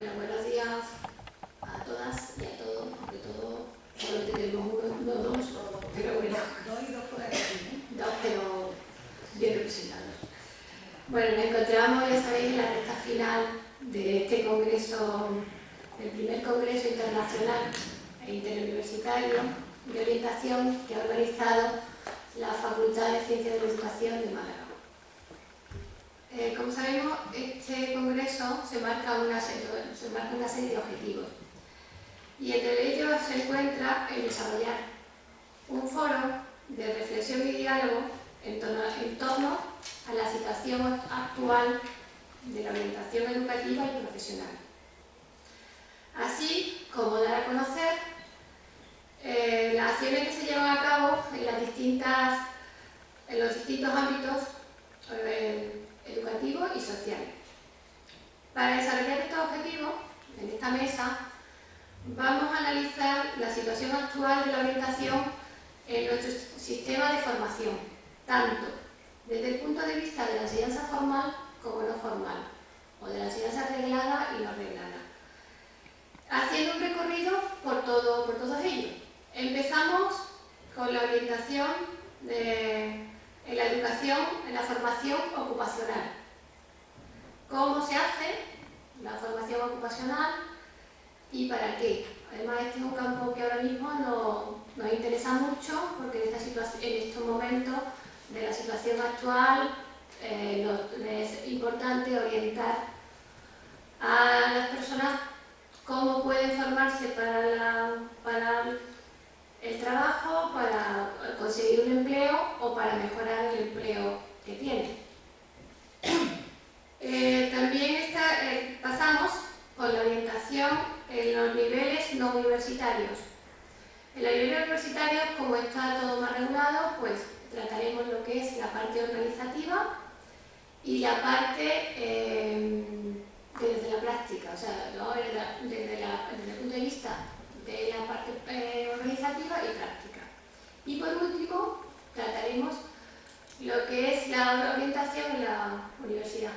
Bueno, buenos días a todas y a todos, porque todos solamente tenemos uno, no dos, pero bueno, dos, pero bien representados. Bueno, nos encontramos, ya sabéis, en la recta final de este congreso, el primer congreso internacional e interuniversitario de orientación que ha organizado la Facultad de Ciencias de la Educación de Málaga. Como sabemos, este congreso se marca una serie de objetivos y entre ellos se encuentra el desarrollar un foro de reflexión y diálogo en torno a la situación actual de la orientación educativa y profesional, así como dar a conocer las acciones que se llevan a cabo en los distintos ámbitos educativos y sociales. Para desarrollar estos objetivos, en esta mesa, vamos a analizar la situación actual de la orientación en nuestro sistema de formación, tanto desde el punto de vista de la enseñanza formal como no formal, o de la enseñanza reglada y no reglada, haciendo un recorrido por todos ellos. Empezamos con la orientación en la educación, en la formación ocupacional. ¿Cómo se hace la formación ocupacional y para qué? Además, este es un campo que ahora mismo nos interesa mucho porque en estos momentos de la situación actual es importante orientar a las personas cómo pueden formarse para el trabajo, para conseguir un empleo o para mejorar el empleo que tienen. También pasamos por la orientación en los niveles no universitarios. En los niveles universitarios, como está todo más regulado, pues trataremos lo que es la parte organizativa y la parte desde la práctica, o sea, desde el punto de vista de la parte organizativa y práctica. Y por último, trataremos lo que es la orientación en la universidad.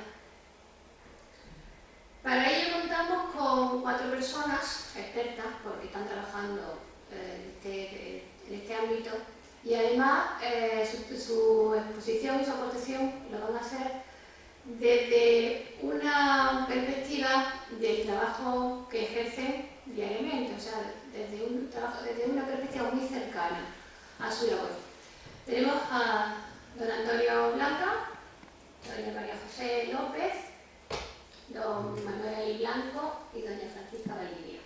Para ello contamos con 4 personas expertas, porque están trabajando en este ámbito, y además su exposición y su aportación lo van a hacer desde una perspectiva del trabajo que ejercen diariamente, o sea, desde una perspectiva muy cercana a su labor. Tenemos a don Antonio Blanca, doña María José López, don Manuel Blanco y doña Francisca Valdivia.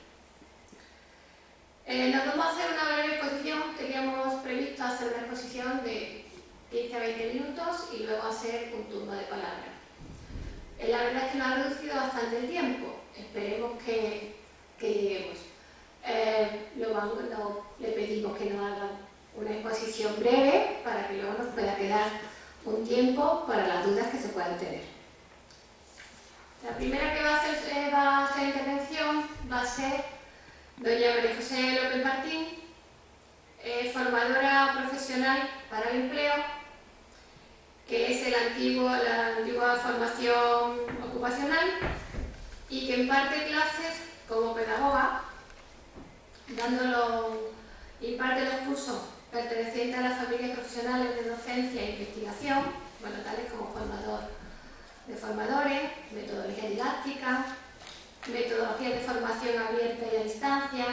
Nos vamos a hacer una breve exposición. Teníamos previsto hacer una exposición de 15 a 20 minutos y luego hacer un turno de palabras. La verdad es que nos ha reducido bastante el tiempo. Esperemos que lleguemos. Le pedimos que nos hagan una exposición breve para que luego nos pueda quedar un tiempo para las dudas que se puedan tener. La primera que va a hacer intervención va a ser doña María José López Martín, formadora profesional para el empleo, que es la antigua formación ocupacional y que imparte clases como pedagoga, imparte los cursos pertenecientes a las familias profesionales de docencia e investigación, bueno, tales como formador de formadores, metodología didáctica, metodología de formación abierta y a distancia,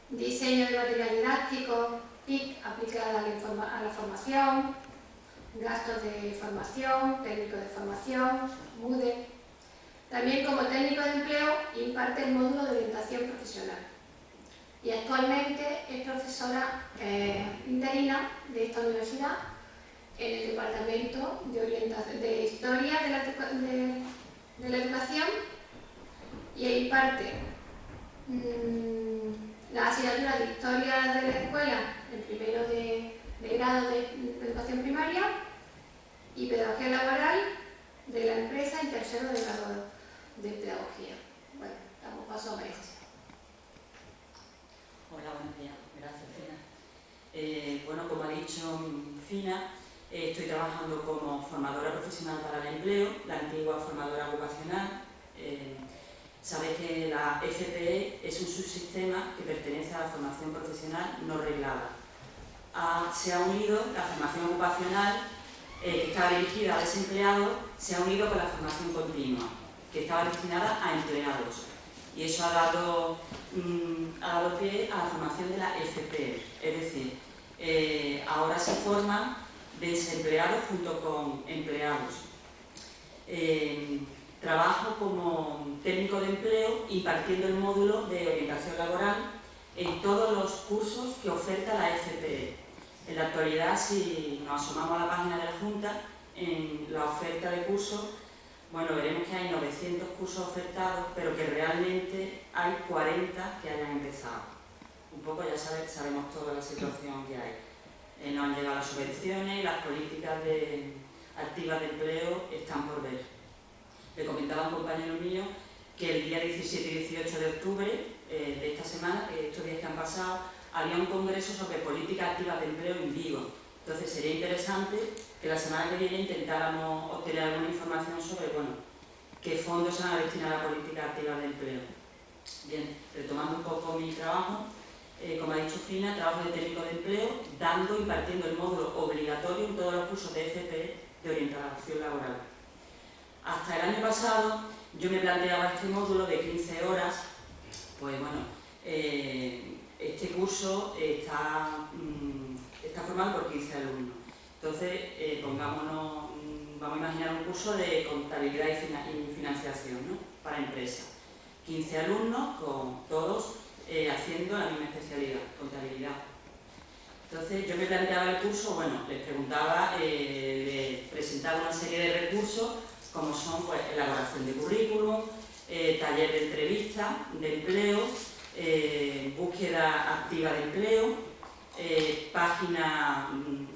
diseño de material didáctico, TIC aplicada a la formación, gastos de formación, técnico de formación, MUDE. También como técnico de empleo imparte el módulo de orientación profesional. Y actualmente es profesora interina de esta universidad en el Departamento de Historia de la Educación y imparte la asignatura de Historia de la Escuela en primero de grado de Educación Primaria y Pedagogía Laboral de la empresa en tercero de grado de Pedagogía. Bueno, damos paso a María José. Hola, buenos días. Gracias, Fina. Bueno, como ha dicho Fina, estoy trabajando como formadora profesional para el empleo, la antigua formadora ocupacional. Sabéis que la FPE es un subsistema que pertenece a la formación profesional no reglada. Se ha unido la formación ocupacional, que estaba dirigida a desempleados, se ha unido con la formación continua, que estaba destinada a empleados. Y eso ha dado pie a la formación de la FPE. Es decir, ahora se forman desempleados junto con empleados. Trabajo como técnico de empleo impartiendo el módulo de orientación laboral en todos los cursos que oferta la FPE. En la actualidad, si nos asomamos a la página de la Junta, en la oferta de cursos, bueno, veremos que hay 900 cursos ofertados, pero que realmente hay 40 que hayan empezado. Un poco ya sabemos toda la situación que hay. No han llegado las subvenciones, las políticas activas de empleo están por ver. Le comentaba a un compañero mío que el día 17 y 18 de octubre de esta semana, estos días que han pasado, había un congreso sobre políticas activas de empleo en Vigo. Entonces sería interesante que la semana que viene intentáramos obtener alguna información sobre, bueno, qué fondos se van a destinar a la política activa de empleo. Bien, retomando un poco mi trabajo, como ha dicho Fina, trabajo de técnico de empleo, impartiendo el módulo obligatorio en todos los cursos de FPE de orientación laboral. Hasta el año pasado yo me planteaba este módulo de 15 horas, pues bueno, este curso está formado por 15 alumnos. Entonces, pongámonos, vamos a imaginar un curso de contabilidad y financiación, ¿no?, para empresas. 15 alumnos, con todos haciendo la misma especialidad, contabilidad. Entonces, yo me planteaba el curso, bueno, les preguntaba, les presentaba una serie de recursos, como son, pues, elaboración de currículum, taller de entrevista, de empleo, búsqueda activa de empleo, página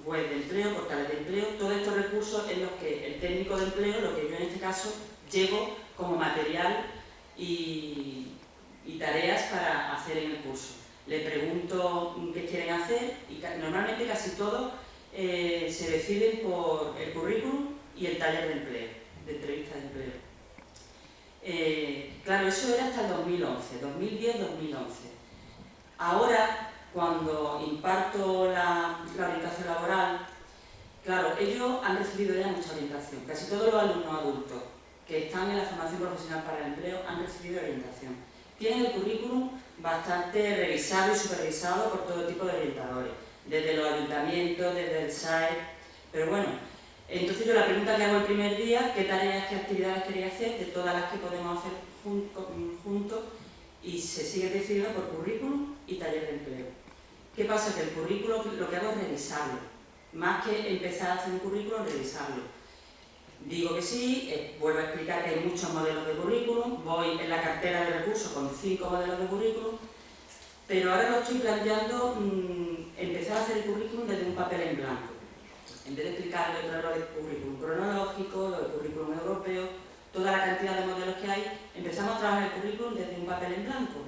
web de empleo, portales de empleo. Todos estos recursos en los que el técnico de empleo, lo que yo en este caso llevo como material y tareas para hacer en el curso. Le pregunto qué quieren hacer y normalmente casi todos se deciden por el currículum y el taller de empleo, de entrevista de empleo. Claro, eso era hasta el 2011, 2010-2011. Ahora, cuando imparto la orientación laboral, claro, ellos han recibido ya mucha orientación. Casi todos los alumnos adultos que están en la formación profesional para el empleo han recibido orientación. Tienen el currículum bastante revisado y supervisado por todo tipo de orientadores, desde los ayuntamientos, desde el SAE, pero bueno. Entonces yo la pregunta que hago el primer día, qué tareas, qué actividades quería hacer, de todas las que podemos hacer juntos, y se sigue decidiendo por currículum y taller de empleo. ¿Qué pasa? Que el currículum lo que hago es revisarlo, más que empezar a hacer un currículum, revisarlo. Digo que sí, vuelvo a explicar que hay muchos modelos de currículum, voy en la cartera de recursos con 5 modelos de currículum, pero ahora lo estoy planteando empezar a hacer el currículum desde un papel en blanco. En vez de explicarle lo de currículum cronológico, lo de currículum europeo, toda la cantidad de modelos que hay, empezamos a trabajar el currículum desde un papel en blanco.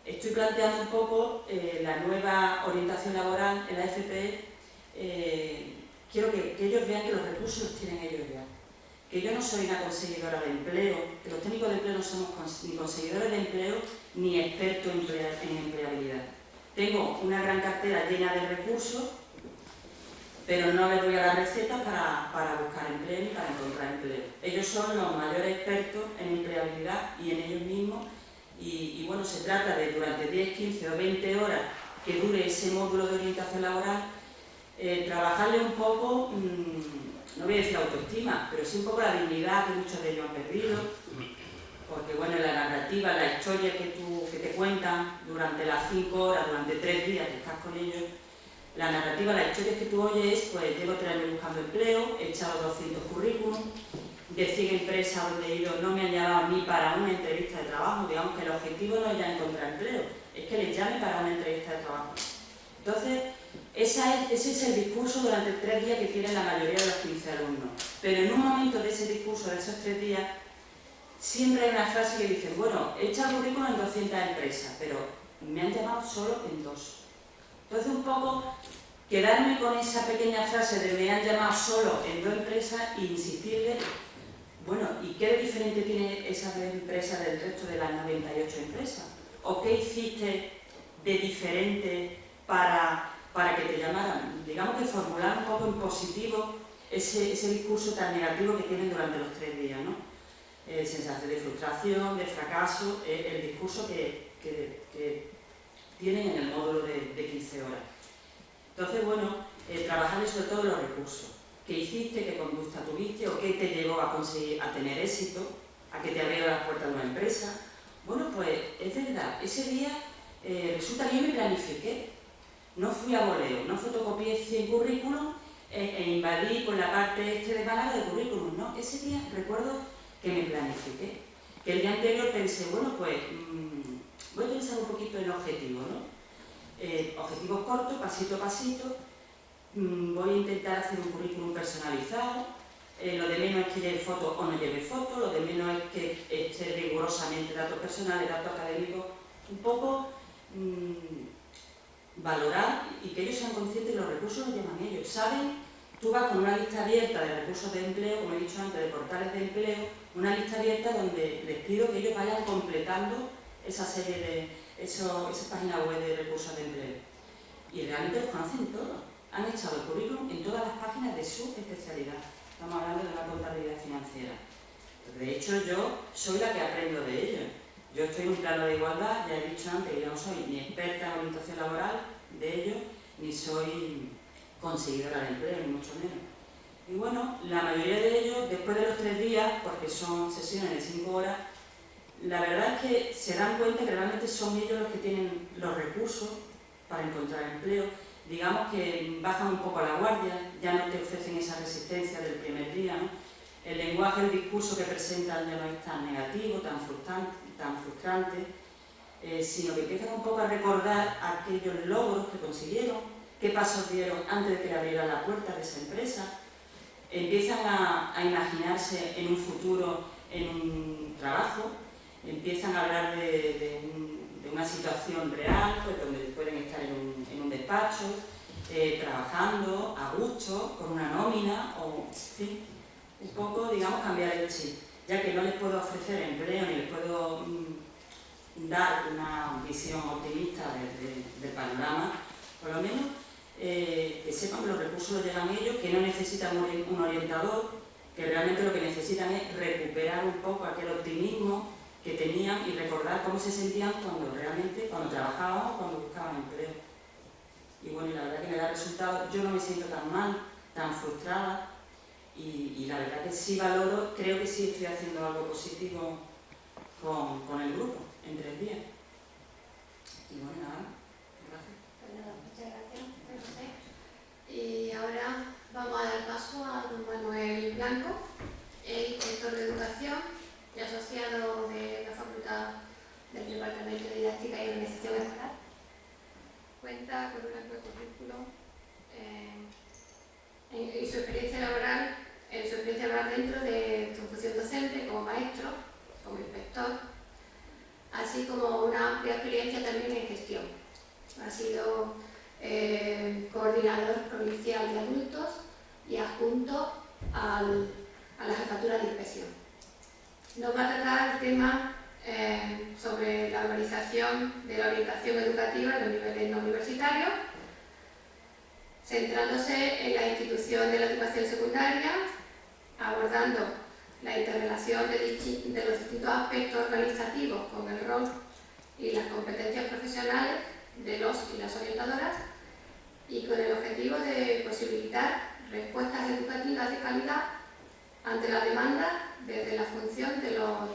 Estoy planteando un poco la nueva orientación laboral en la FPE. Quiero que ellos vean que los recursos los tienen ellos ya. Que yo no soy una conseguidora de empleo, que los técnicos de empleo no somos ni conseguidores de empleo ni expertos en empleabilidad. Tengo una gran cartera llena de recursos, pero no les voy a dar recetas para buscar empleo ni para encontrar empleo. Ellos son los mayores expertos en empleabilidad y en ellos mismos. Y bueno, se trata de durante 10, 15 o 20 horas que dure ese módulo de orientación laboral, trabajarle un poco, no voy a decir autoestima, pero sí un poco la dignidad que muchos de ellos han perdido, porque bueno, la narrativa, la historia que te cuentan durante las 5 horas, durante 3 días que estás con ellos, la narrativa, la historia que tú oyes, pues llevo 3 años buscando empleo, he echado 200 currículums, de 100 empresas donde he ido no me han llamado ni para una entrevista de trabajo. Digamos que el objetivo no es ya encontrar empleo, es que les llame para una entrevista de trabajo. Entonces, ese es el discurso durante 3 días que tienen la mayoría de los 15 alumnos. Pero en un momento de ese discurso, de esos 3 días, siempre hay una frase que dice, bueno, he echado currículum en 200 empresas, pero me han llamado solo en 2. Entonces, un poco quedarme con esa pequeña frase de me han llamado solo en 2 empresas e insistirle Bueno, ¿y qué de diferente tiene esa empresa del resto de las 98 empresas? ¿O qué hiciste de diferente para que te llamaran? Digamos que formular un poco en positivo ese discurso tan negativo que tienen durante los 3 días, ¿no? Sensación de frustración, de fracaso, el discurso que tienen en el módulo de 15 horas. Entonces, bueno, trabajarle sobre todo los recursos. ¿Qué hiciste? ¿Qué conducta tuviste? ¿O qué te llevó a conseguir, a tener éxito? ¿A que te abrieron las puertas de una empresa? Bueno, pues es verdad, ese día resulta que yo me planifiqué. No fui a voleo, no fotocopié 100 currículum e invadí por la parte de Málaga de currículum, ¿no? Ese día recuerdo que me planifiqué. Que el día anterior pensé, bueno, pues voy a pensar un poquito en objetivos, ¿no? Objetivos cortos, pasito a pasito. Voy a intentar hacer un currículum personalizado. Lo de menos es que lleve fotos o no lleve fotos, lo de menos es que esté rigurosamente datos personales, datos académicos, un poco valorar y que ellos sean conscientes de los recursos los llaman ellos. ¿Saben? Tú vas con una lista abierta de recursos de empleo, como he dicho antes, de portales de empleo, una lista abierta donde les pido que ellos vayan completando esa serie de esas páginas web de recursos de empleo. Y realmente los conocen todos. Han echado el currículum en todas las páginas de su especialidad. Estamos hablando de una contabilidad financiera. De hecho, yo soy la que aprendo de ellos. Yo estoy en un plano de igualdad, ya he dicho antes que yo no soy ni experta en orientación laboral de ellos, ni soy conseguidora de empleo, ni mucho menos. Y bueno, la mayoría de ellos, después de los 3 días, porque son sesiones de 5 horas, la verdad es que se dan cuenta que realmente son ellos los que tienen los recursos para encontrar empleo. Digamos que bajan un poco la guardia, ya no te ofrecen esa resistencia del primer día, ¿no? El lenguaje, el discurso que presentan ya no es tan negativo, tan frustrante, sino que empiezan un poco a recordar aquellos logros que consiguieron, qué pasos dieron antes de que le abrieran la puerta de esa empresa, empiezan a imaginarse en un futuro, en un trabajo, empiezan a hablar de una situación real, pues, donde pueden estar en un despacho, trabajando a gusto, con una nómina, o sí, un poco, digamos, cambiar el chip, ya que no les puedo ofrecer empleo ni les puedo dar una visión optimista del panorama, por lo menos que sepan que los recursos los llevan ellos, que no necesitan un orientador, que realmente lo que necesitan es recuperar un poco aquel optimismo que tenían y recordar cómo se sentían cuando trabajaban o cuando buscaban empleo. Y bueno, la verdad que me da resultados, yo no me siento tan mal, tan frustrada, y la verdad que sí valoro, creo que sí estoy haciendo algo positivo con el grupo en 3 días. Y bueno, nada, gracias. Pues nada, muchas gracias, José. Y ahora vamos a dar paso a don Manuel Blanco, inspector de educación y asociado de la Facultad del Departamento de Didáctica y Organización Escolar. Cuenta con un amplio currículum y su experiencia laboral dentro de su función docente como maestro, como inspector, así como una amplia experiencia también en gestión. Ha sido coordinador provincial de adultos y adjunto a la jefatura de inspección. Nos va a tratar el tema sobre la organización de la orientación educativa en los niveles no universitarios, centrándose en la institución de la educación secundaria, abordando la interrelación de los distintos aspectos organizativos con el rol y las competencias profesionales de los y las orientadoras, y con el objetivo de posibilitar respuestas educativas de calidad ante la demanda desde la función de los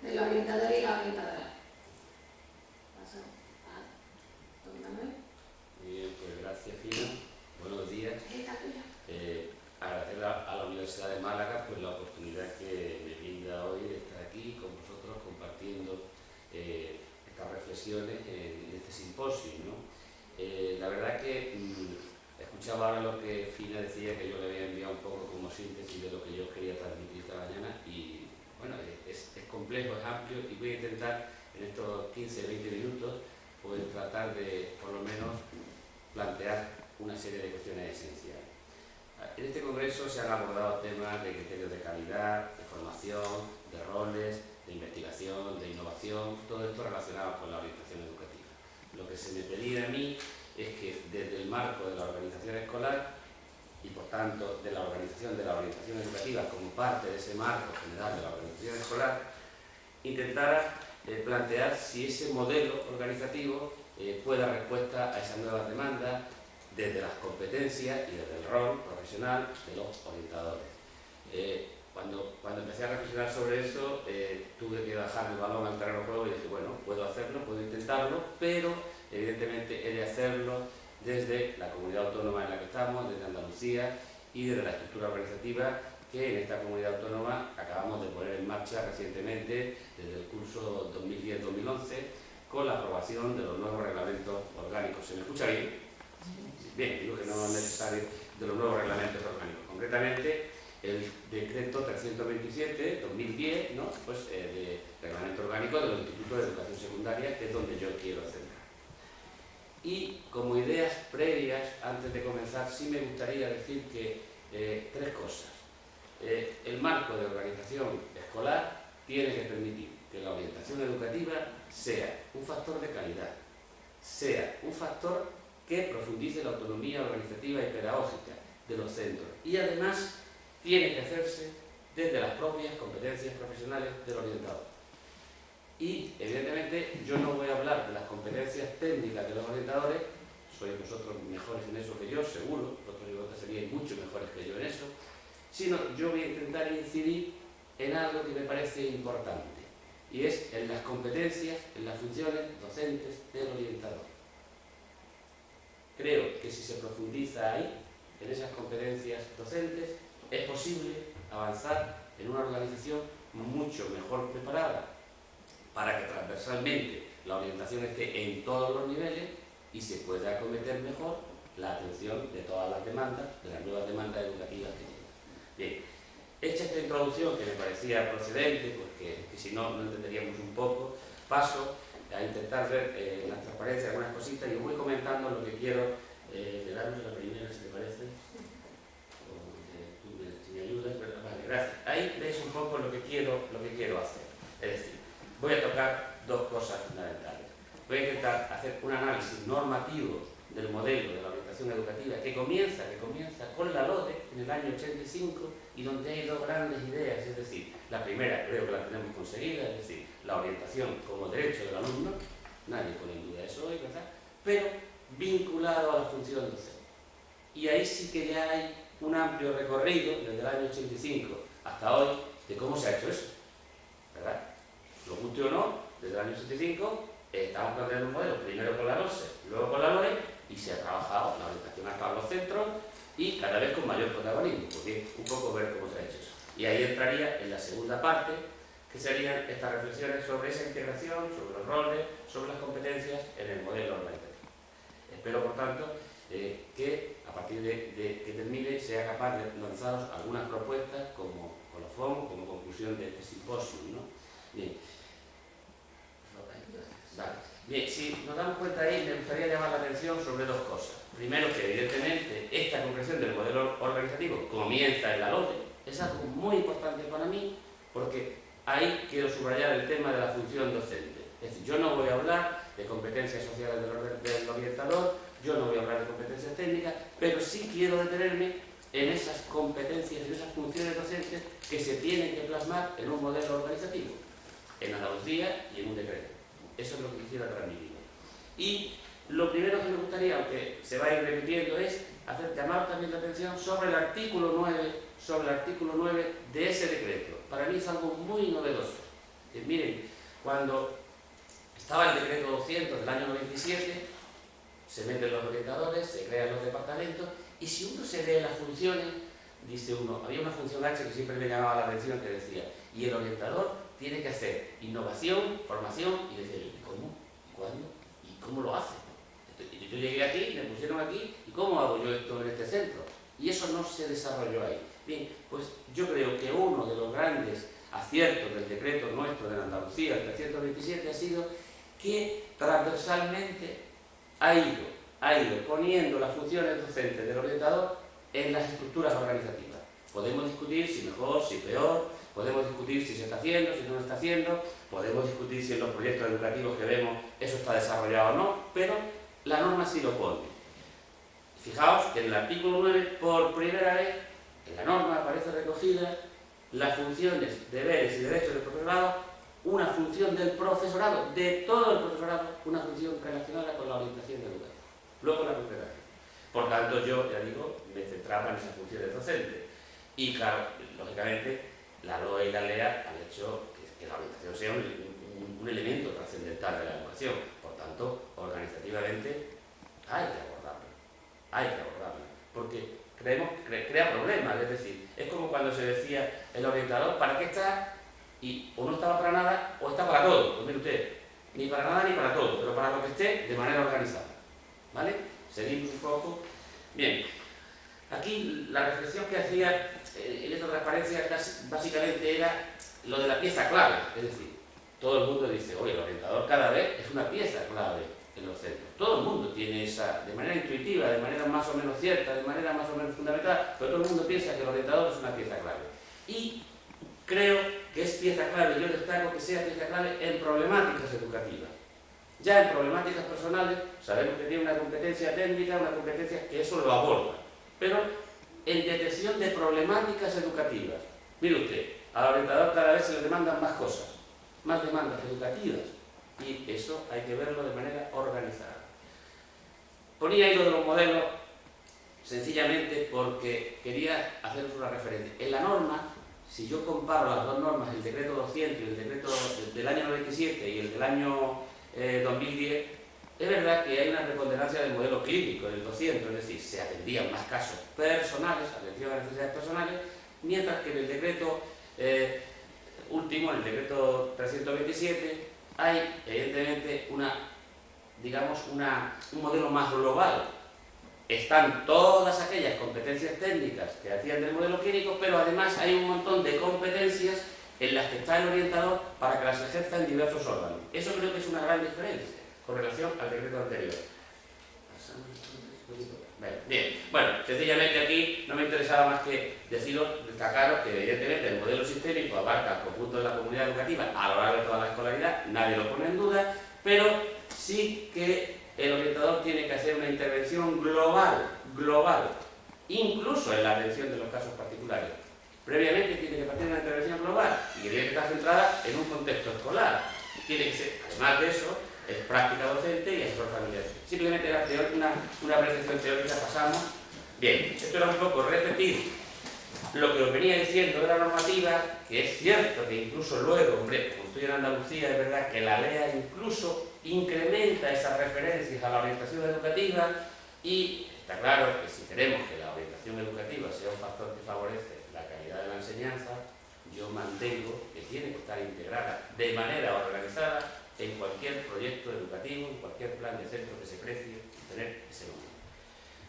orientadores y las orientadoras. Paso a don Manuel. Muy bien, pues gracias, Fina. Buenos días. Agradecer a la Universidad de Málaga pues, la oportunidad que me brinda hoy de estar aquí con vosotros compartiendo estas reflexiones en este simposio, ¿no? La verdad que escuchaba ahora lo que Fina decía, que yo le había enviado un poco como síntesis de lo que yo quería transmitir esta mañana, y bueno, es complejo, es amplio, y voy a intentar en estos 15-20 minutos pues tratar de por lo menos plantear una serie de cuestiones esenciales. En este congreso se han abordado temas de criterios de calidad, de formación, de roles, de investigación, de innovación, todo esto relacionado con la orientación educativa. Lo que se me pedía a mí es que desde el marco de la organización escolar y por tanto de la organización de la orientación educativa como parte de ese marco general de la organización escolar, intentara plantear si ese modelo organizativo puede dar respuesta a esas nuevas demandas desde las competencias y desde el rol profesional de los orientadores. Cuando empecé a reflexionar sobre eso, tuve que bajar el balón al terreno de juego y dije, bueno, puedo hacerlo, puedo intentarlo, pero evidentemente he de hacerlo desde la comunidad autónoma en la que estamos, desde Andalucía y desde la estructura organizativa que en esta comunidad autónoma acabamos de poner en marcha recientemente desde el curso 2010-2011 con la aprobación de los nuevos reglamentos orgánicos. ¿Se me escucha bien? Bien, digo que no es necesario de los nuevos reglamentos orgánicos. Concretamente, el decreto 327-2010, ¿no? Pues, de reglamento orgánico de los institutos de educación secundaria, que es donde yo quiero hacer. Y como ideas previas, antes de comenzar, sí me gustaría decir que tres cosas. El marco de organización escolar tiene que permitir que la orientación educativa sea un factor de calidad, sea un factor que profundice la autonomía organizativa y pedagógica de los centros y además tiene que hacerse desde las propias competencias profesionales del orientador. Y evidentemente yo no voy a hablar de las competencias técnicas de los orientadores, sois vosotros mejores en eso que yo, seguro, vosotros seríais mucho mejores que yo en eso, sino yo voy a intentar incidir en algo que me parece importante, y es en las competencias, en las funciones docentes del orientador. Creo que si se profundiza ahí, en esas competencias docentes, es posible avanzar en una organización mucho mejor preparada para que transversalmente la orientación esté en todos los niveles y se pueda acometer mejor la atención de todas las demandas, de las nuevas demandas educativas que llegan. Bien, hecha esta introducción que me parecía procedente, porque si no, no entenderíamos un poco, paso a intentar ver en la transparencia algunas cositas y voy comentando lo que quiero. Le damos la primera, si te parece. Si me ayudas, pero vale, gracias. Ahí veis un poco lo que quiero hacer. Es decir, voy a tocar dos cosas fundamentales. Voy a intentar hacer un análisis normativo del modelo de la orientación educativa que comienza con la LODE en el año 85 y donde hay dos grandes ideas, es decir, la primera creo que la tenemos conseguida, es decir, la orientación como derecho del alumno, nadie pone en duda eso hoy, ¿verdad? Pero vinculado a la función docente. Y ahí sí que ya hay un amplio recorrido desde el año 85 hasta hoy de cómo se ha hecho eso, ¿verdad? Lo guste o no, desde el año 85 estamos planteando un modelo, primero con la LOSE, luego con la LOE, y se ha trabajado la orientación hasta los centros y cada vez con mayor protagonismo. Pues bien, un poco ver cómo se ha hecho eso. Y ahí entraría en la segunda parte, que serían estas reflexiones sobre esa integración, sobre los roles, sobre las competencias en el modelo organizativo. Espero, por tanto, que a partir de que termine sea capaz de lanzaros algunas propuestas como colofón, como conclusión de este simposio, ¿no? Bien. Vale. Bien, si nos damos cuenta ahí, me gustaría llamar la atención sobre dos cosas. Primero, que evidentemente esta concreción del modelo organizativo comienza en la LODE. Es algo muy importante para mí, porque ahí quiero subrayar el tema de la función docente. Es decir, yo no voy a hablar de competencias sociales del orientador, yo no voy a hablar de competencias técnicas, pero sí quiero detenerme en esas competencias, en esas funciones docentes que se tienen que plasmar en un modelo organizativo, en Andalucía y en un decreto. Eso es lo que quisiera transmitir. Y lo primero que me gustaría, aunque se va a ir repitiendo, es llamar también la atención sobre el artículo 9, de ese decreto. Para mí es algo muy novedoso. Miren, cuando estaba el decreto 200 del año 97, se meten los orientadores, se crean los departamentos, y si uno se lee las funciones, dice uno, había una función H que siempre me llamaba la atención, que decía, y el orientador tiene que hacer innovación, formación, y decía, ¿y cómo? ¿Y cuándo? ¿Y cómo lo hace? Entonces, yo llegué aquí, me pusieron aquí, ¿y cómo hago yo esto en este centro? Y eso no se desarrolló ahí. Bien, pues yo creo que uno de los grandes aciertos del decreto nuestro de Andalucía, el 327, ha sido que transversalmente ha ido poniendo las funciones docentes del orientador en las estructuras organizativas. Podemos discutir si mejor, si peor, podemos discutir si se está haciendo, si no se está haciendo, podemos discutir si en los proyectos educativos que vemos eso está desarrollado o no, pero la norma sí lo pone. Fijaos que en el artículo 9, por primera vez, en la norma aparece recogida las funciones, deberes y derechos del profesorado, una función del profesorado, de todo el profesorado, una función relacionada con la orientación educativa. Luego la concretación. Por tanto, yo, ya digo, me centraba en esas funciones docentes. Y claro, lógicamente, la LOE y la LEA han hecho que la orientación sea un elemento trascendental de la educación. Por tanto, organizativamente, hay que abordarlo. Hay que abordarlo. Porque creemos que crea problemas. Es decir, es como cuando se decía el orientador, ¿para qué está? Y o no estaba para nada o está para todo. Pues mire usted, ni para nada ni para todo, pero para lo que esté de manera organizada. ¿Vale? Seguimos un poco. Bien, aquí la reflexión que hacía en esta transparencia básicamente era lo de la pieza clave. Es decir, todo el mundo dice, oye, el orientador cada vez es una pieza clave en los centros. Todo el mundo tiene esa, de manera intuitiva, de manera más o menos cierta, de manera más o menos fundamental, pero todo el mundo piensa que el orientador es una pieza clave. Y creo que es pieza clave, yo destaco que sea pieza clave en problemáticas educativas. Ya en problemáticas personales sabemos que tiene una competencia técnica, una competencia que eso lo aborda, pero en detección de problemáticas educativas. Mire usted, al orientador cada vez se le demandan más cosas, más demandas educativas, y eso hay que verlo de manera organizada. Ponía ahí lo de los modelos sencillamente porque quería haceros una referencia. En la norma, si yo comparo las dos normas, el decreto 200 y el decreto del año 97 y el del año 2010, es verdad que hay una preponderancia del modelo clínico en el 200, es decir, se atendían más casos personales, atención a necesidades personales, mientras que en el decreto último, en el decreto 327, hay evidentemente un modelo más global. Están todas aquellas competencias técnicas que hacían del modelo clínico, pero además hay un montón de competencias en las que está el orientador para que las ejerza en diversos órganos. Eso creo que es una gran diferencia con relación al decreto anterior. Bien, bueno, sencillamente aquí no me interesaba más que deciros, destacaros que evidentemente el modelo sistémico abarca el conjunto de la comunidad educativa a lo largo de toda la escolaridad, nadie lo pone en duda, pero sí que el orientador tiene que hacer una intervención global, incluso en la atención de los casos particulares. Previamente tiene que partir de una intervención global y que tiene que estar centrada en un contexto escolar. Tiene que ser, además de eso, es práctica docente y asesor familiar. Simplemente era una apreciación teórica, pasamos. Bien, esto era un poco repetir lo que os venía diciendo de la normativa, que es cierto que incluso luego, hombre, como estoy en Andalucía, es verdad que la LEA incluso incrementa esas referencias a la orientación educativa y está claro que si queremos que la orientación educativa sea un factor que favorece la calidad de la enseñanza, yo mantengo que tiene que estar integrada de manera organizada en cualquier proyecto educativo, en cualquier plan de centro que se precie, tener ese nombre.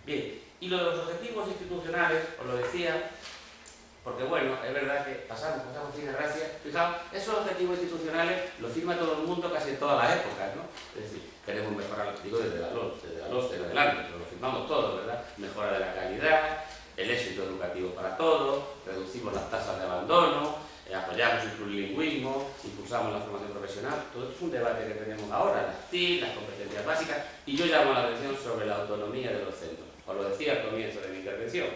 Bien, y lo de los objetivos institucionales, os lo decía, porque bueno, es verdad que pasamos fin de gracia. Fijaos, esos objetivos institucionales los firma todo el mundo casi en todas las épocas, ¿no? Es decir, queremos mejorar, digo desde la LOS en adelante, pero lo firmamos todos, ¿verdad? Mejora de la calidad, el éxito educativo para todos, reducimos las tasas de abandono, apoyamos el plurilingüismo, impulsamos la formación profesional. Todo esto es un debate que tenemos ahora, las TIC, las competencias básicas, y yo llamo la atención sobre la autonomía de los centros. Os lo decía al comienzo de mi intervención.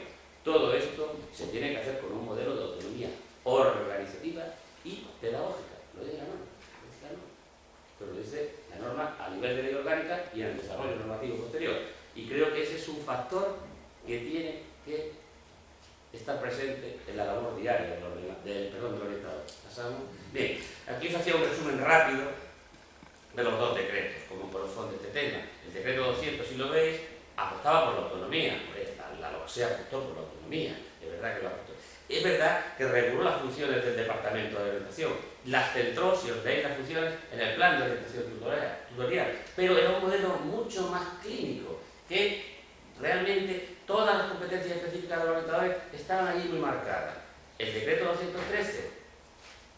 Todo esto se tiene que hacer con un modelo de autonomía organizativa y pedagógica. Lo dice la norma, pero lo dice la norma a nivel de ley orgánica y en el desarrollo normativo posterior. Y creo que ese es un factor que tiene que estar presente en la labor diaria del orientador. ¿Pasamos? Bien, aquí os hacía un resumen rápido de los dos decretos, como corresponde a este tema. El decreto 200, si lo veis, apostaba por la autonomía, la LOCSE apostó por la autonomía, es verdad que lo apostó. Es verdad que reguló las funciones del Departamento de Orientación, las centró, si os veis las funciones, en el plan de orientación tutorial, pero era un modelo mucho más clínico, que realmente todas las competencias específicas de los orientadores estaban allí muy marcadas. El decreto 213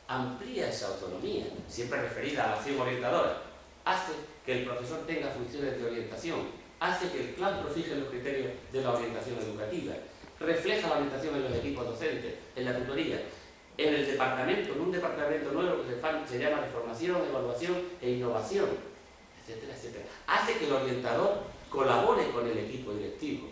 amplía esa autonomía, siempre referida a la acción orientadora, hace que el profesor tenga funciones de orientación, hace que el claustro fije los criterios de la orientación educativa refleja la orientación en los equipos docentes, en la tutoría, en el departamento, en un departamento nuevo que se llama de formación, evaluación e innovación, etcétera, etcétera. Hace que el orientador colabore con el equipo directivo.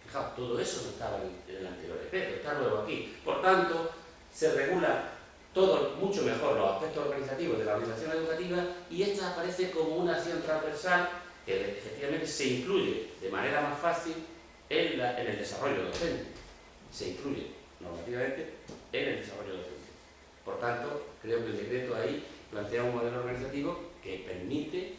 Fijaos, todo eso no estaba en el anterior decreto, está nuevo aquí. Por tanto, se regula todo mucho mejor los aspectos organizativos de la organización educativa y esta aparece como una acción transversal que efectivamente se incluye de manera más fácil en el desarrollo docente. Se incluye normativamente en el desarrollo docente. Por tanto, creo que el decreto ahí plantea un modelo organizativo que permite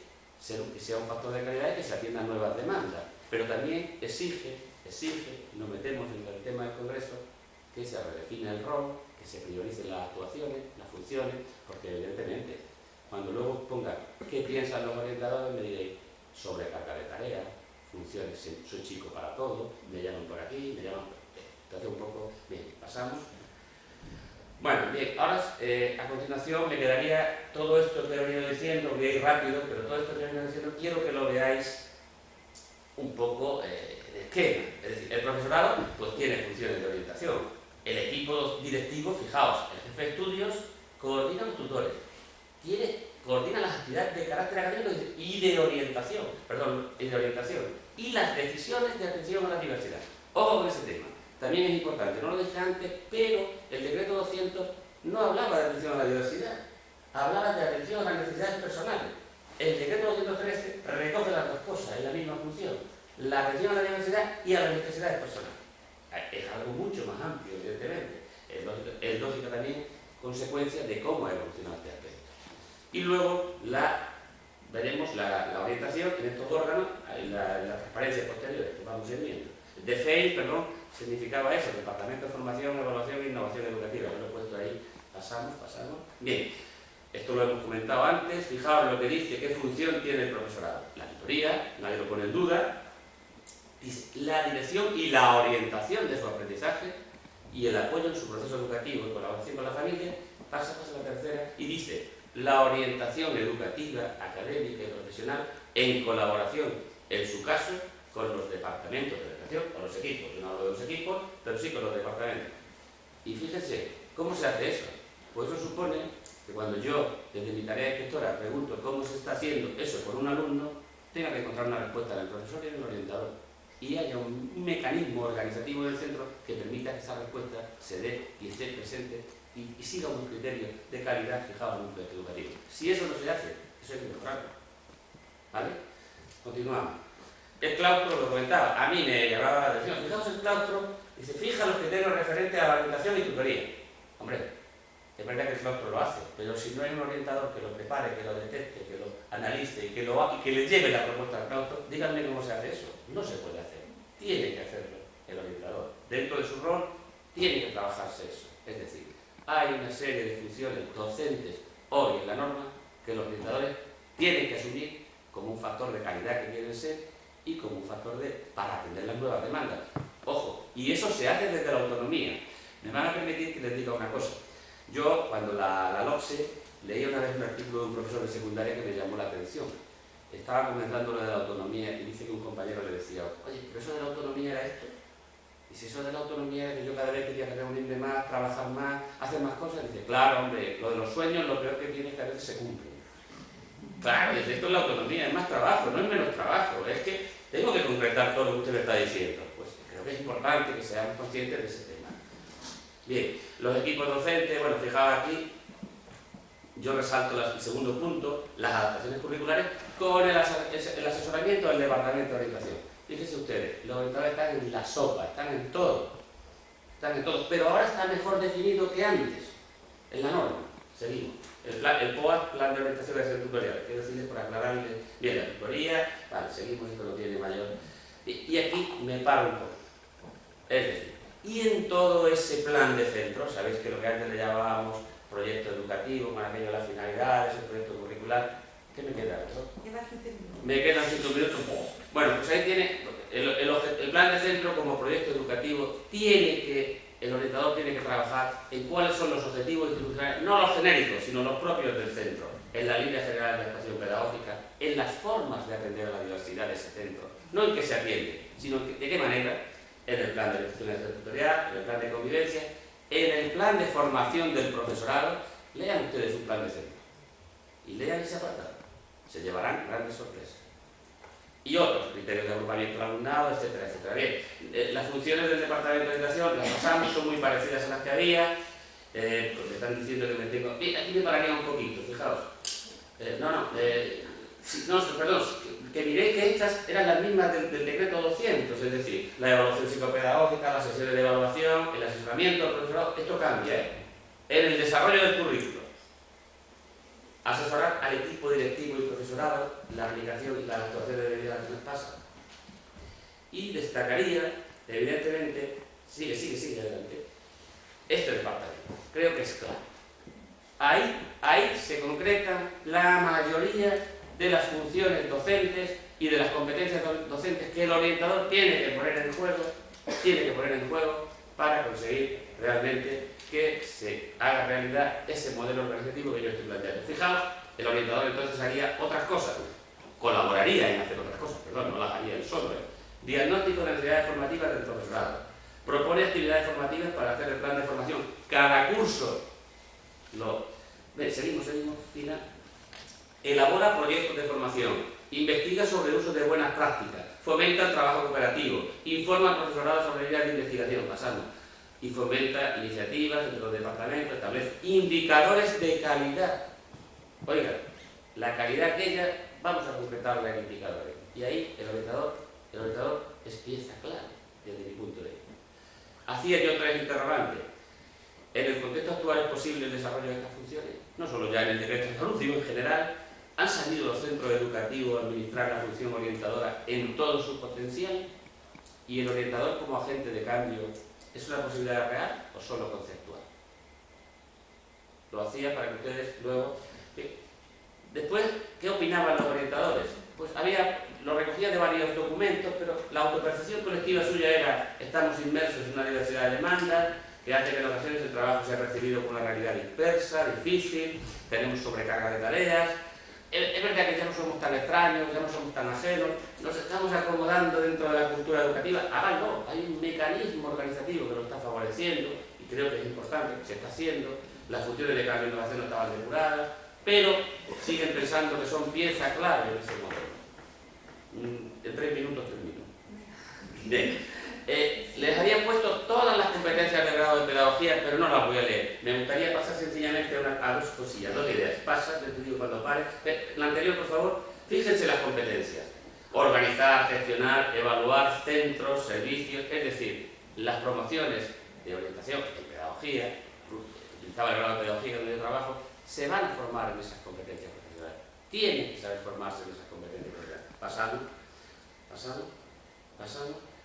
que sea un factor de calidad y que se atiendan nuevas demandas, pero también exige, y nos metemos en el tema del Congreso, que se redefine el rol, que se prioricen las actuaciones, las funciones, porque evidentemente, cuando luego ponga qué piensan los orientadores, me diréis sobrecarga de tareas, funciones, soy chico para todo, me llaman por aquí, me llaman por aquí. Entonces un poco, bien, pasamos. Bueno, bien, ahora a continuación me quedaría todo esto que he venido diciendo, voy a ir rápido, pero todo esto que he venido diciendo quiero que lo veáis un poco de esquema. Es decir, el profesorado pues tiene funciones de orientación. El equipo directivo, fijaos, el jefe de estudios coordina los tutores, coordina las actividades de carácter académico y de orientación, y las decisiones de atención a la diversidad. Ojo con ese tema. También es importante, no lo dije antes, pero el decreto 200 no hablaba de atención a la diversidad, hablaba de atención a las necesidades personales. El decreto 213 recoge las dos cosas, es la misma función, la atención a la diversidad y a las necesidades personales. Es algo mucho más amplio, evidentemente. Es lógica también consecuencia de cómo ha evolucionado este aspecto. Y luego veremos la orientación en estos órganos, la transparencia posterior, que vamos viendo. DFEI, significaba eso, Departamento de Formación, Evaluación e Innovación Educativa. Yo lo he puesto ahí, pasamos. Bien, esto lo hemos comentado antes, fijaos lo que dice, qué función tiene el profesorado. La tutoría, nadie lo pone en duda, dice, la dirección y la orientación de su aprendizaje y el apoyo en su proceso educativo en colaboración con la familia, pasa a la tercera y dice, la orientación educativa, académica y profesional en colaboración, en su caso, con los departamentos de educación, con los equipos. Yo no hablo de los equipos, pero sí con los departamentos. Y fíjense, ¿cómo se hace eso? Pues eso supone que cuando yo, desde mi tarea de inspectora, pregunto cómo se está haciendo eso con un alumno, tenga que encontrar una respuesta en el profesor y en el orientador. Y haya un mecanismo organizativo del centro que permita que esa respuesta se dé y esté presente y siga unos criterios de calidad fijados en un proyecto educativo. Si eso no se hace, eso hay que mejorarlo. ¿Vale? Continuamos. El claustro, lo comentaba, a mí me llamaba la atención. Fijaos el claustro, dice, fija los criterios referentes a la orientación y tutoría. Hombre, es verdad que el claustro lo hace, pero si no hay un orientador que lo prepare, que lo detecte, que lo analice y que le lleve la propuesta al claustro, díganme cómo se hace eso. No se puede hacer. Tiene que hacerlo el orientador. Dentro de su rol, tiene que trabajarse eso. Es decir, hay una serie de funciones docentes hoy en la norma que los orientadores tienen que asumir como un factor de calidad que quieren ser y como un factor para atender las nuevas demandas. Ojo, y eso se hace desde la autonomía. Me van a permitir que les diga una cosa. Yo, cuando la LOCSE, leí una vez un artículo de un profesor de secundaria que me llamó la atención. Estaba comentando lo de la autonomía y dice que un compañero le decía, oye, pero eso de la autonomía era esto. Y si eso de la autonomía era que yo cada vez quería reunirme más, trabajar más, hacer más cosas, dice, claro, hombre, lo de los sueños lo peor que tiene es que a veces se cumplen. Claro, dice, esto es la autonomía, es más trabajo, no es menos trabajo, es que tengo que concretar todo lo que usted me está diciendo. Pues creo que es importante que seamos conscientes de ese tema. Bien, los equipos docentes, bueno, fijaos aquí, yo resalto el segundo punto, las adaptaciones curriculares con el asesoramiento del Departamento de Orientación. Fíjense ustedes, los orientadores están en la sopa, están en todo, pero ahora está mejor definido que antes, en la norma. Seguimos. El POA, Plan de Orientación y Acción Tutorial. Quiero decirles por aclararles bien la tutoría, vale, seguimos, esto no tiene mayor. Y aquí me paro un poco. Es decir, y en todo ese plan de centro, sabéis que lo que antes le llamábamos proyecto educativo, con aquello de las finalidades, el proyecto curricular, ¿qué me queda? Me quedan 5 minutos. Bueno, pues ahí tiene el plan de centro como proyecto educativo, el orientador tiene que trabajar en cuáles son los objetivos institucionales, no los genéricos, sino los propios del centro, en la línea general de actuación pedagógica, en las formas de atender a la diversidad de ese centro, no en qué se atiende, sino de qué manera, en el plan de orientación territorial, en el plan de convivencia, en el plan de formación del profesorado. Lean ustedes un plan de centro y lean ese apartado. Se llevarán grandes sorpresas. Y otros criterios de agrupamiento del alumnado, etcétera, etcétera. Bien, las funciones del departamento de orientación las pasamos, son muy parecidas a las que había. Pues me están diciendo que me tengo... Bien, aquí me pararía un poquito, fijaos. Perdón, que miré que estas eran las mismas del decreto 200, es decir, la evaluación psicopedagógica, las sesiones de evaluación, el asesoramiento del profesorado. Esto cambia, en el desarrollo del currículo. Asesorar al equipo directivo y profesorado, la aplicación y la actuación de medidas que nos pasa. Y destacaría, evidentemente, sigue adelante, este departamento. Creo que es claro. Ahí se concretan la mayoría de las funciones docentes y de las competencias docentes que el orientador tiene que poner en juego para conseguir realmente que se haga realidad ese modelo organizativo que yo estoy planteando. Fijaos, el orientador entonces haría otras cosas, colaboraría en hacer otras cosas, perdón, no las haría él solo. Diagnóstico de necesidades formativas del profesorado. Propone actividades formativas para hacer el plan de formación. Cada curso seguimos, final. Elabora proyectos de formación, investiga sobre el uso de buenas prácticas, fomenta el trabajo cooperativo, informa al profesorado sobre líneas de investigación, pasando, y fomenta iniciativas entre los departamentos, establece indicadores de calidad. Oiga, la calidad aquella, vamos a concretarla en indicadores. Y ahí el orientador es pieza clave, desde mi punto de vista. Hacía yo tres interrogantes. ¿En el contexto actual es posible el desarrollo de estas funciones? No solo ya en el decreto de salud, sino en general. ¿Han sabido los centros educativos administrar la función orientadora en todo su potencial? ¿Y el orientador como agente de cambio es una posibilidad real o solo conceptual? Lo hacía para que ustedes luego... Después, ¿qué opinaban los orientadores? Pues lo recogía de varios documentos, pero la autopercepción colectiva suya era: estamos inmersos en una diversidad de demandas que hace que en ocasiones el trabajo sea percibido como una realidad dispersa, difícil, tenemos sobrecarga de tareas. Es verdad que ya no somos tan extraños, ya no somos tan ajenos, nos estamos acomodando dentro de la cultura educativa. Háganlo, hay un mecanismo organizativo que lo está favoreciendo y creo que es importante, que se está haciendo. Las funciones de cambio e innovación no estaban depuradas, pero siguen pensando que son pieza clave en ese modelo. En 3 minutos termino. Bien. Les había puesto todas las competencias de grado de pedagogía, pero no las voy a leer. Me gustaría pasar sencillamente a dos cosillas, 2 ideas. Pasa, te digo cuando pare. La anterior, por favor, fíjense las competencias. Organizar, gestionar, evaluar centros, servicios, es decir, las promociones de orientación en pedagogía, utilizaba el grado de pedagogía donde yo trabajo, se van a formar en esas competencias profesionales. Tienen que saber formarse en esas competencias profesionales. Pasamos.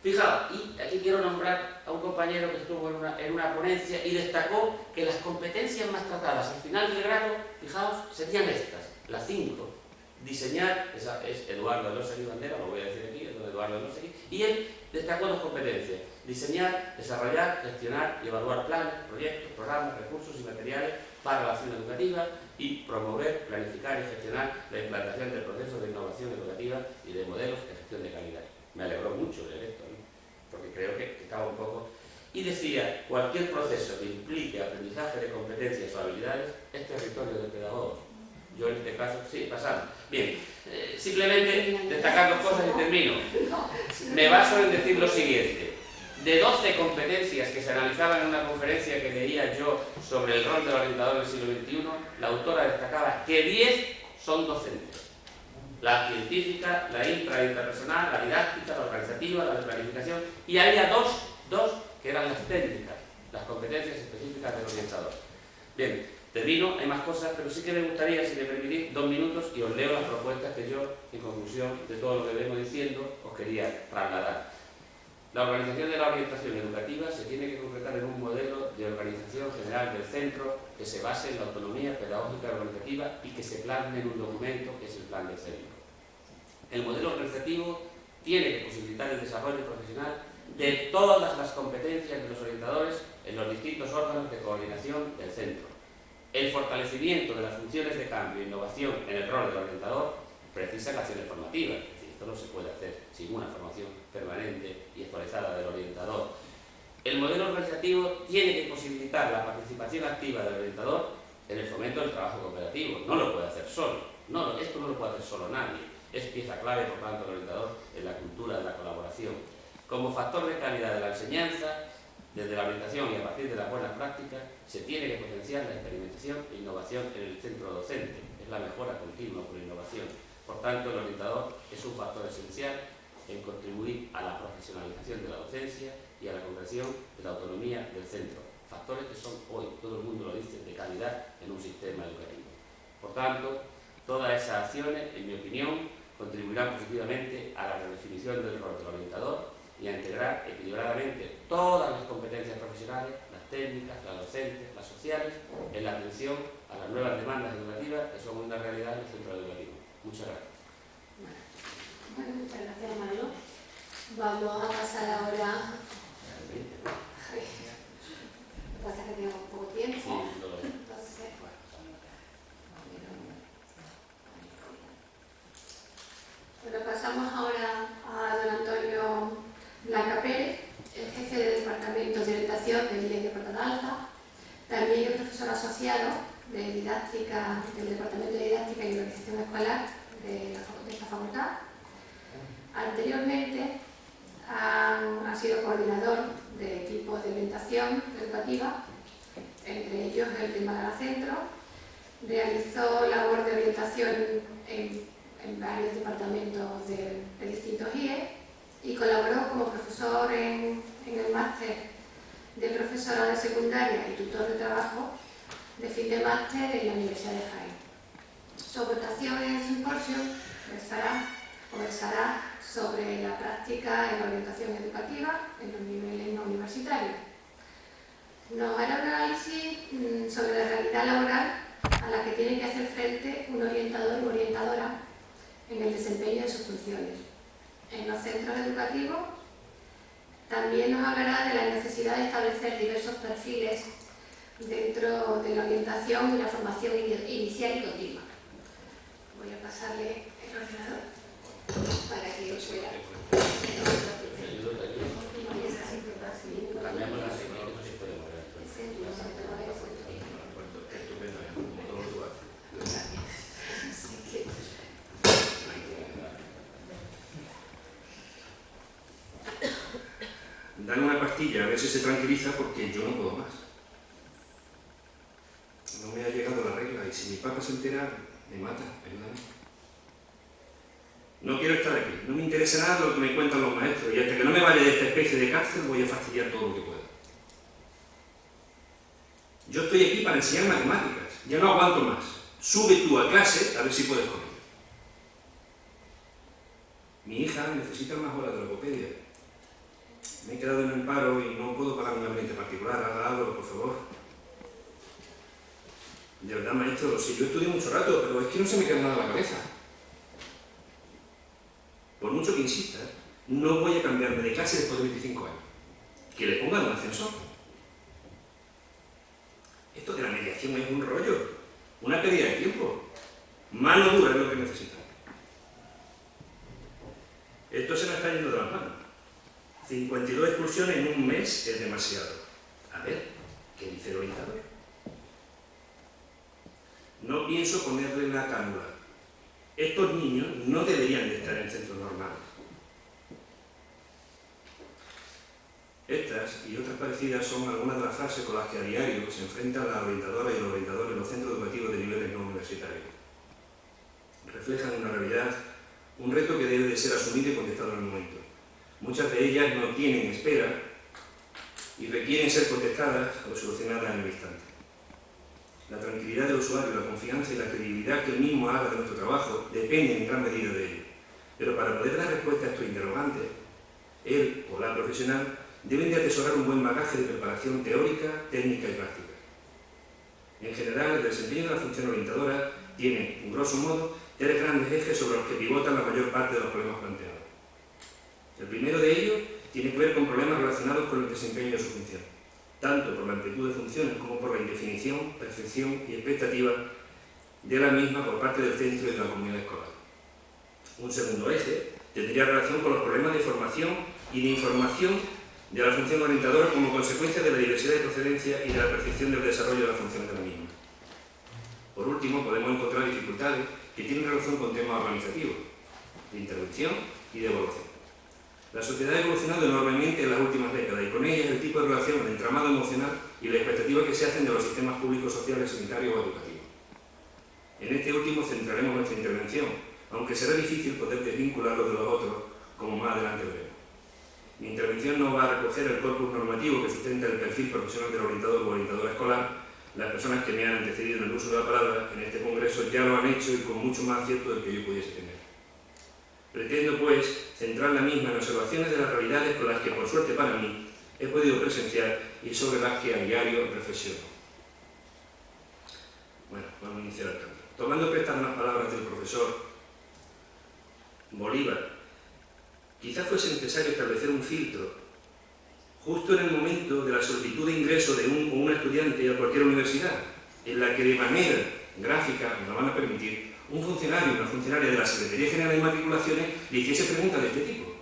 Fijaos, y aquí quiero nombrar a un compañero que estuvo en una ponencia y destacó que las competencias más tratadas al final del grado, fijaos, serían estas, las 5. Diseñar, esa es Eduardo Elósegui Bandera, lo voy a decir aquí, es don Eduardo Elósegui, y él destacó 2 competencias: diseñar, desarrollar, gestionar y evaluar planes, proyectos, programas, recursos y materiales para la acción educativa, y promover, planificar y gestionar la implantación del proceso de innovación educativa y de modelos de gestión de calidad. Me alegró mucho leer esto, porque creo que estaba un poco... Y decía, cualquier proceso que implique aprendizaje de competencias o habilidades es territorio de pedagogos. Yo en este caso, sí, pasamos. Bien, simplemente destacar 2 cosas y termino. Me baso en decir lo siguiente. De 12 competencias que se analizaban en una conferencia que leía yo sobre el rol del orientador del siglo XXI, la autora destacaba que 10 son docentes. La científica, la interpersonal, la didáctica, la organizativa, la de planificación, y había dos que eran las técnicas, las competencias específicas del orientador. Bien, termino, hay más cosas, pero sí que me gustaría, si me permitís, 2 minutos y os leo las propuestas que yo, en conclusión de todo lo que vengo diciendo, os quería trasladar. La organización de la orientación educativa se tiene que concretar en un modelo de organización general del centro que se base en la autonomía pedagógica y organizativa y que se plasme en un documento que es el plan del centro. El modelo organizativo tiene que posibilitar el desarrollo profesional de todas las competencias de los orientadores en los distintos órganos de coordinación del centro. El fortalecimiento de las funciones de cambio e innovación en el rol del orientador precisa acciones formativas. Esto no se puede hacer sin una formación permanente y actualizada del orientador. El modelo organizativo tiene que posibilitar la participación activa del orientador en el fomento del trabajo cooperativo. No lo puede hacer solo. No, esto no lo puede hacer solo nadie. Es pieza clave, por tanto, el orientador en la cultura de la colaboración. Como factor de calidad de la enseñanza, desde la orientación y a partir de las buenas prácticas, se tiene que potenciar la experimentación e innovación en el centro docente. Es la mejora continua por innovación. Por tanto, el orientador es un factor esencial en contribuir a la profesionalización de la docencia y a la concreción de la autonomía del centro. Factores que son hoy, todo el mundo lo dice, de calidad en un sistema educativo. Por tanto, todas esas acciones, en mi opinión, contribuirán positivamente a la redefinición del rol del orientador y a integrar equilibradamente todas las competencias profesionales, las técnicas, las docentes, las sociales, en la atención a las nuevas demandas educativas que son una realidad en el centro educativo. Muchas gracias. Bueno, muchas gracias, Manolo. Vamos a pasar ahora... Pasa que tenemos poco tiempo. Entonces, bueno, pasamos ahora a don Antonio Blanca Pérez, el jefe del Departamento de Orientación del IES de Portada Alta, también el profesor asociado de didáctica del Departamento de Didáctica y Organización Escolar de esta facultad. Anteriormente ha sido coordinador de equipos de orientación educativa, entre ellos el de Málaga Centro. Realizó labor de orientación en varios departamentos de distintos IES y colaboró como profesor en el máster de profesorado de secundaria y tutor de trabajo de fin de máster en la Universidad de Jaén. Su aportación en el simposio conversará sobre la práctica en la orientación educativa en los niveles no universitarios. Nos hará un análisis sobre la realidad laboral a la que tiene que hacer frente un orientador u orientadora en el desempeño de sus funciones. En los centros educativos también nos hablará de la necesidad de establecer diversos perfiles dentro de la orientación y la formación inicial y continua. Voy a pasarle el ordenador para que os vea. Dan una pastilla, a ver si se tranquiliza, porque yo no puedo más. No me ha llegado la regla y si mi papá se entera, me mata. Ayúdame. No quiero estar aquí, no me interesa nada lo que me cuentan los maestros y hasta que no me vaya de esta especie de cárcel voy a fastidiar todo lo que pueda. Yo estoy aquí para enseñar matemáticas, ya no aguanto más. Sube tú a clase a ver si puedes con ello. Mi hija necesita más horas de logopedia. Me he quedado en el paro y no puedo pagar un gabinete particular. Haga algo, por favor. De verdad, maestro, si yo estudié mucho rato, pero es que no se me queda nada en la cabeza. Por mucho que insista, no voy a cambiarme de clase después de 25 años. Que le pongan un ascensor. Esto de la mediación es un rollo, una pérdida de tiempo. Mano dura es lo que necesitan. Esto se me está yendo de las manos. 52 expulsiones en un mes es demasiado. A ver, ¿qué dice el orientador? No pienso ponerle la cánula. Estos niños no deberían de estar en centros normales. Estas y otras parecidas son algunas de las frases con las que a diario se enfrentan la orientadora y el orientador en los centros educativos de niveles no universitarios. Reflejan una realidad, un reto que debe de ser asumido y contestado en el momento. Muchas de ellas no tienen espera y requieren ser contestadas o solucionadas en el instante. La tranquilidad del usuario, la confianza y la credibilidad que él mismo haga de nuestro trabajo dependen en gran medida de ello. Pero para poder dar respuesta a estos interrogantes, él o la profesional deben de atesorar un buen bagaje de preparación teórica, técnica y práctica. En general, el desempeño de la función orientadora tiene, en grosso modo, 3 grandes ejes sobre los que pivotan la mayor parte de los problemas planteados. El primero de ellos tiene que ver con problemas relacionados con el desempeño de su función, tanto por la amplitud de funciones como por la indefinición, percepción y expectativa de la misma por parte del centro y de la comunidad escolar. Un segundo eje tendría relación con los problemas de formación y de información de la función orientadora como consecuencia de la diversidad de procedencia y de la percepción del desarrollo de la función de la misma. Por último, podemos encontrar dificultades que tienen relación con temas organizativos, de intervención y de evolución. La sociedad ha evolucionado enormemente en las últimas décadas y con ellas el tipo de relación, el entramado emocional y la expectativa que se hacen de los sistemas públicos, sociales, sanitarios o educativos. En este último centraremos nuestra intervención, aunque será difícil poder desvincularlo de los otros, como más adelante veremos. Mi intervención no va a recoger el corpus normativo que sustenta el perfil profesional del orientador o orientadora escolar. Las personas que me han antecedido en el uso de la palabra en este congreso ya lo han hecho y con mucho más acierto del que yo pudiese tener. Pretendo, pues, centrar la misma en observaciones de las realidades con las que, por suerte para mí, he podido presenciar y sobre las que a diario reflexiono. Bueno, vamos a iniciar el canto. Tomando prestadas las palabras del profesor Bolívar, quizás fuese necesario establecer un filtro justo en el momento de la solicitud de ingreso de un o una estudiante a cualquier universidad, en la que de manera gráfica, me lo van a permitir, un funcionario o una funcionaria de la Secretaría General de Matriculaciones le hiciese preguntas de este tipo.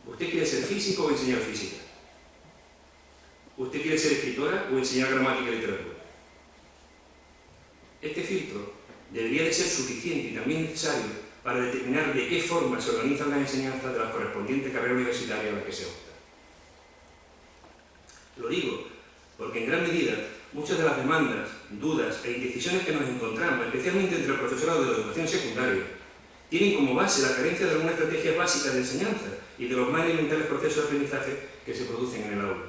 ¿Usted quiere ser físico o enseñar física? ¿Usted quiere ser escritora o enseñar gramática y literatura? Este filtro debería de ser suficiente y también necesario para determinar de qué forma se organizan las enseñanzas de la correspondiente carrera universitaria a la que se opta. Lo digo porque en gran medida muchas de las demandas, dudas e indecisiones que nos encontramos, especialmente entre el profesorado de la educación secundaria, tienen como base la carencia de alguna estrategia básica de enseñanza y de los más elementales procesos de aprendizaje que se producen en el aula.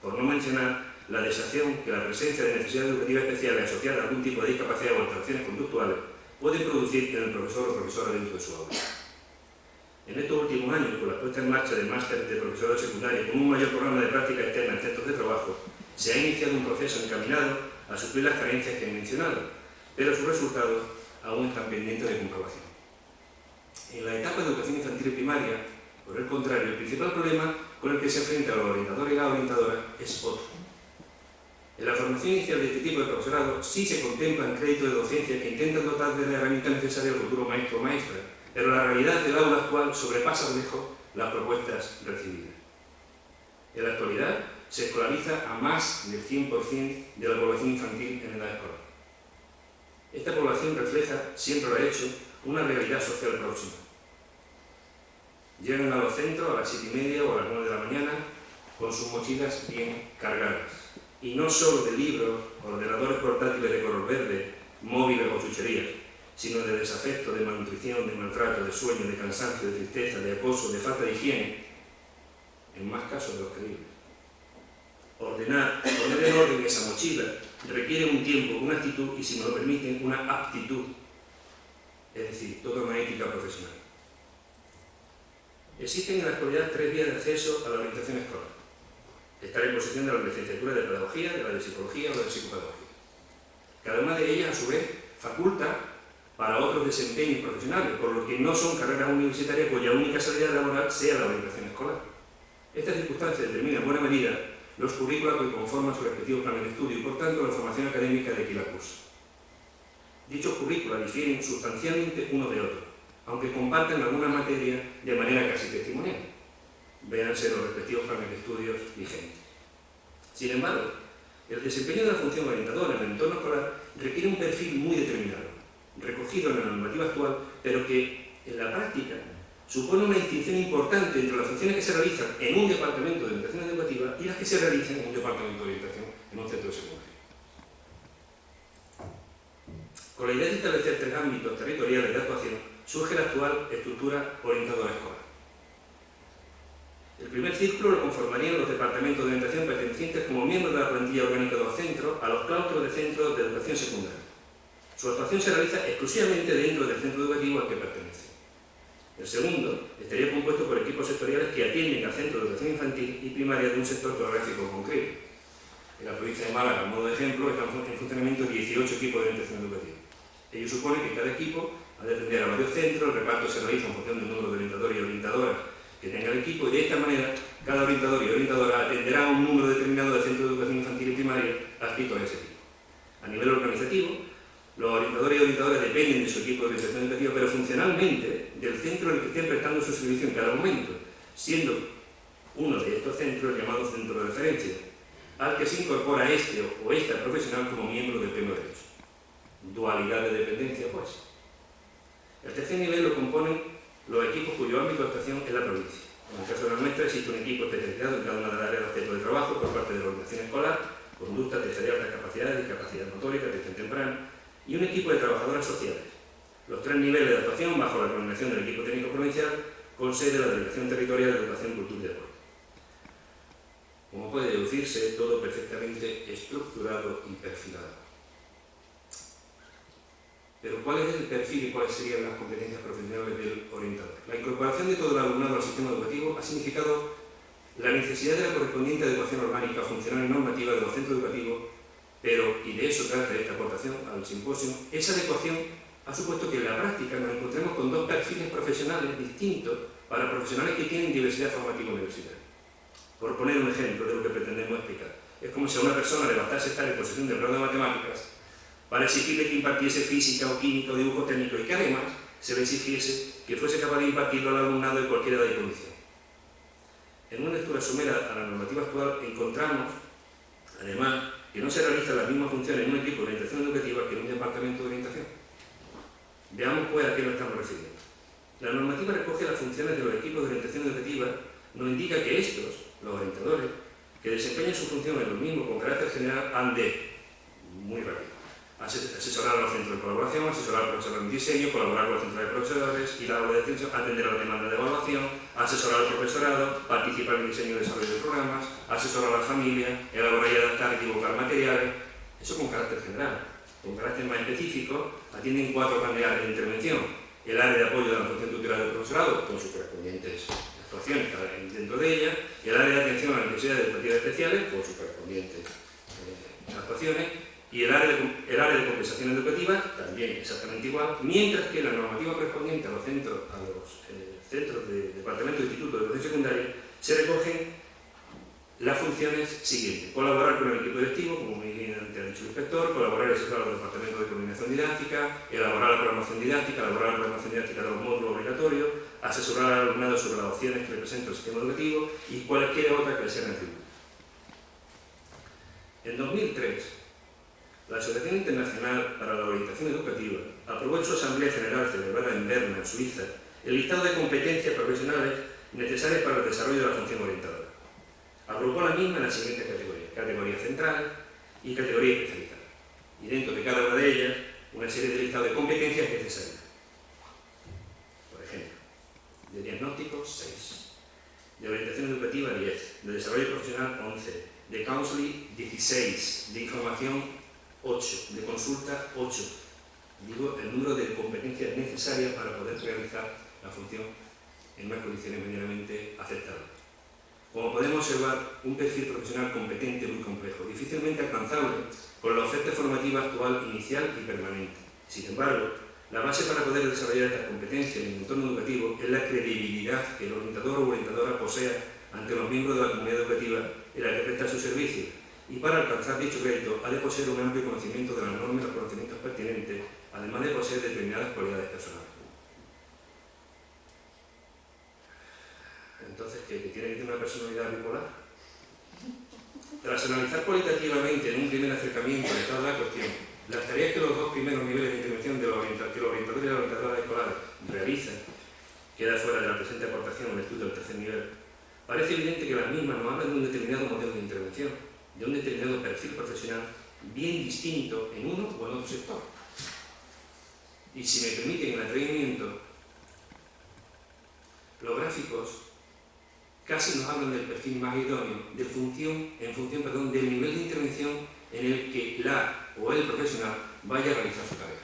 Por no mencionar la desazón que la presencia de necesidades educativas especiales asociadas a algún tipo de discapacidad o alteraciones conductuales puede producir en el profesor o profesora dentro de su aula. En estos últimos años, con la puesta en marcha del máster de profesorado secundario con un mayor programa de práctica externa en centros de trabajo, se ha iniciado un proceso encaminado a suplir las carencias que he mencionado, pero sus resultados aún están pendientes de comprobación. En la etapa de educación infantil y primaria, por el contrario, el principal problema con el que se enfrenta los orientadores y las orientadoras es otro. En la formación inicial de este tipo de profesorado sí se contemplan créditos de docencia que intentan dotar de la herramienta necesaria al futuro maestro o maestra, pero la realidad del aula actual sobrepasa lejos las propuestas recibidas. En la actualidad se escolariza a más del 100% de la población infantil en edad escolar. Esta población refleja, siempre lo ha hecho, una realidad social próxima. Llegan a los centros a las 7:30 o a las 9 de la mañana con sus mochilas bien cargadas. Y no solo de libros, ordenadores portátiles de color verde, móviles o chucherías, sino de desafecto, de malnutrición, de maltrato, de sueño, de cansancio, de tristeza, de acoso, de falta de higiene, en más casos de los creíbles. Poner en orden esa mochila requiere un tiempo, una actitud y, si me lo permiten, una aptitud, es decir, toda una ética profesional. Existen en la actualidad 3 vías de acceso a la orientación escolar. Estar en posesión de la licenciatura de Pedagogía, de la de Psicología o de la Psicopedagogía. Cada una de ellas, a su vez, faculta para otros desempeños profesionales, por lo que no son carreras universitarias cuya única salida laboral sea la orientación escolar. Esta circunstancia determina en buena medida los currículos que conforman su respectivo plan de estudio y, por tanto, la formación académica de quien la cursa. Dichos currículos difieren sustancialmente uno de otro, aunque comparten alguna materia de manera casi testimonial. Véanse los respectivos planes de estudios vigentes. Sin embargo, el desempeño de la función orientadora en el entorno escolar requiere un perfil muy determinado, recogido en la normativa actual, pero que, en la práctica, supone una distinción importante entre las funciones que se realizan en un departamento de orientación educativa y las que se realizan en un departamento de orientación en un centro de secundaria. Con la idea de establecer 3 ámbitos territoriales de actuación, surge la actual estructura orientadora escolar. El primer círculo lo conformarían los departamentos de orientación pertenecientes como miembros de la plantilla orgánica de los centros a los claustros de centros de educación secundaria. Su actuación se realiza exclusivamente dentro del centro educativo al que pertenece. El segundo estaría compuesto por equipos sectoriales que atienden al centro de educación infantil y primaria de un sector geográfico concreto. En la provincia de Málaga, a modo de ejemplo, están en funcionamiento 18 equipos de orientación educativa. Ello supone que cada equipo ha de atender a varios centros, el reparto se realiza en función del número de orientadores y orientadoras que tenga el equipo, y de esta manera cada orientador y orientadora atenderá a un número determinado de centros de educación infantil y primaria adscritos a ese equipo. A nivel organizativo, los orientadores y orientadoras dependen de su equipo de orientación educativa, pero funcionalmente del centro en el que estén prestando sus servicio en cada momento, siendo uno de estos centros llamado centro de referencia, al que se incorpora este o esta profesional como miembro del pleno derecho. Dualidad de dependencia, pues. El tercer nivel lo componen los equipos cuyo ámbito de actuación es la provincia. En el caso de la nuestra existe un equipo especializado en cada una de las áreas de objeto de trabajo por parte de la organización escolar, conducta, tercera de altas capacidades, discapacidad motórica, atención temprana, y un equipo de trabajadoras sociales. Los tres niveles de actuación bajo la coordinación del equipo técnico provincial con sede en la Delegación Territorial de Educación, Cultura y Deporte. Como puede deducirse, todo perfectamente estructurado y perfilado. Pero ¿cuál es el perfil y cuáles serían las competencias profesionales del orientador? La incorporación de todo el alumnado al sistema educativo ha significado la necesidad de la correspondiente adecuación orgánica, funcional y normativa de los centros educativos, pero, y de eso trata esta aportación al simposio, esa adecuación ha supuesto que en la práctica nos encontremos con dos perfiles profesionales distintos para profesionales que tienen diversidad formativa universitaria. Por poner un ejemplo de lo que pretendemos explicar, es como si a una persona le bastase estar en posesión del grado de matemáticas para exigirle que impartiese física o química o dibujo técnico y que además se le exigiese que fuese capaz de impartirlo al alumnado de cualquier edad y condición. En una lectura somera a la normativa actual encontramos, además, que no se realizan las mismas funciones en un equipo de orientación educativa que en un departamento de orientación. Veamos pues a qué nos estamos refiriendo. La normativa recoge las funciones de los equipos de orientación educativa, nos indica que estos, los orientadores, que desempeñan su función en los mismos con carácter general, han de, muy rápido, asesorar a los centros de colaboración, asesorar al profesorado en diseño, colaborar con los centros de profesores y la aula de extensión, atender a la demanda de evaluación, asesorar al profesorado, participar en el diseño y desarrollo de programas, asesorar a la familia, elaborar y adaptar y divulgar materiales. Eso con carácter general. Con carácter más específico, atienden 4 grandes áreas de intervención. El área de apoyo de la función tutelar del profesorado, con sus correspondientes actuaciones dentro de ella, y el área de atención a las necesidades educativas especiales, con sus correspondientes actuaciones, y el área de compensación educativa, también exactamente igual, mientras que la normativa correspondiente a los centros de departamento de instituto de educación secundaria se recogen las funciones siguientes: colaborar con el equipo directivo, como muy bien ha dicho el inspector, colaborar y asesorar a los departamentos de coordinación didáctica, elaborar la programación didáctica de los módulos obligatorios, asesorar al alumnado sobre las opciones que le presenta el sistema educativo y cualquier otra que le sean atribuidas. En 2003, la Asociación Internacional para la Orientación Educativa aprobó en su Asamblea General celebrada en Berna, Suiza, el listado de competencias profesionales necesarias para el desarrollo de la función orientadora. Agrupó la misma en las siguientes categorías: categoría central y categoría especializada. Y dentro de cada una de ellas, una serie de listados de competencias necesarias. Por ejemplo, de diagnóstico, 6. De orientación educativa, 10. De desarrollo profesional, 11. De counseling, 16. De información, 8. De consulta, 8. Digo, el número de competencias necesarias para poder realizar la función en unas condiciones medianamente aceptables. Como podemos observar, un perfil profesional competente muy complejo, difícilmente alcanzable con la oferta formativa actual, inicial y permanente. Sin embargo, la base para poder desarrollar estas competencias en el entorno educativo es la credibilidad que el orientador o orientadora posea ante los miembros de la comunidad educativa en la que presta su servicio, y para alcanzar dicho crédito ha de poseer un amplio conocimiento de las normas y los conocimientos pertinentes, además de poseer determinadas cualidades personales. Entonces, ¿qué tiene que tener una personalidad bipolar? Tras analizar cualitativamente en un primer acercamiento al estado de la cuestión, las tareas que los dos primeros niveles de intervención que los orientadores y las orientadoras escolares realizan, queda fuera de la presente aportación al estudio del tercer nivel, parece evidente que las mismas nos hablan de un determinado modelo de intervención, de un determinado perfil profesional bien distinto en uno o en otro sector. Y si me permiten el atrevimiento, los gráficos casi nos hablan del perfil más idóneo, en función del nivel de intervención en el que la o el profesional vaya a realizar su tarea.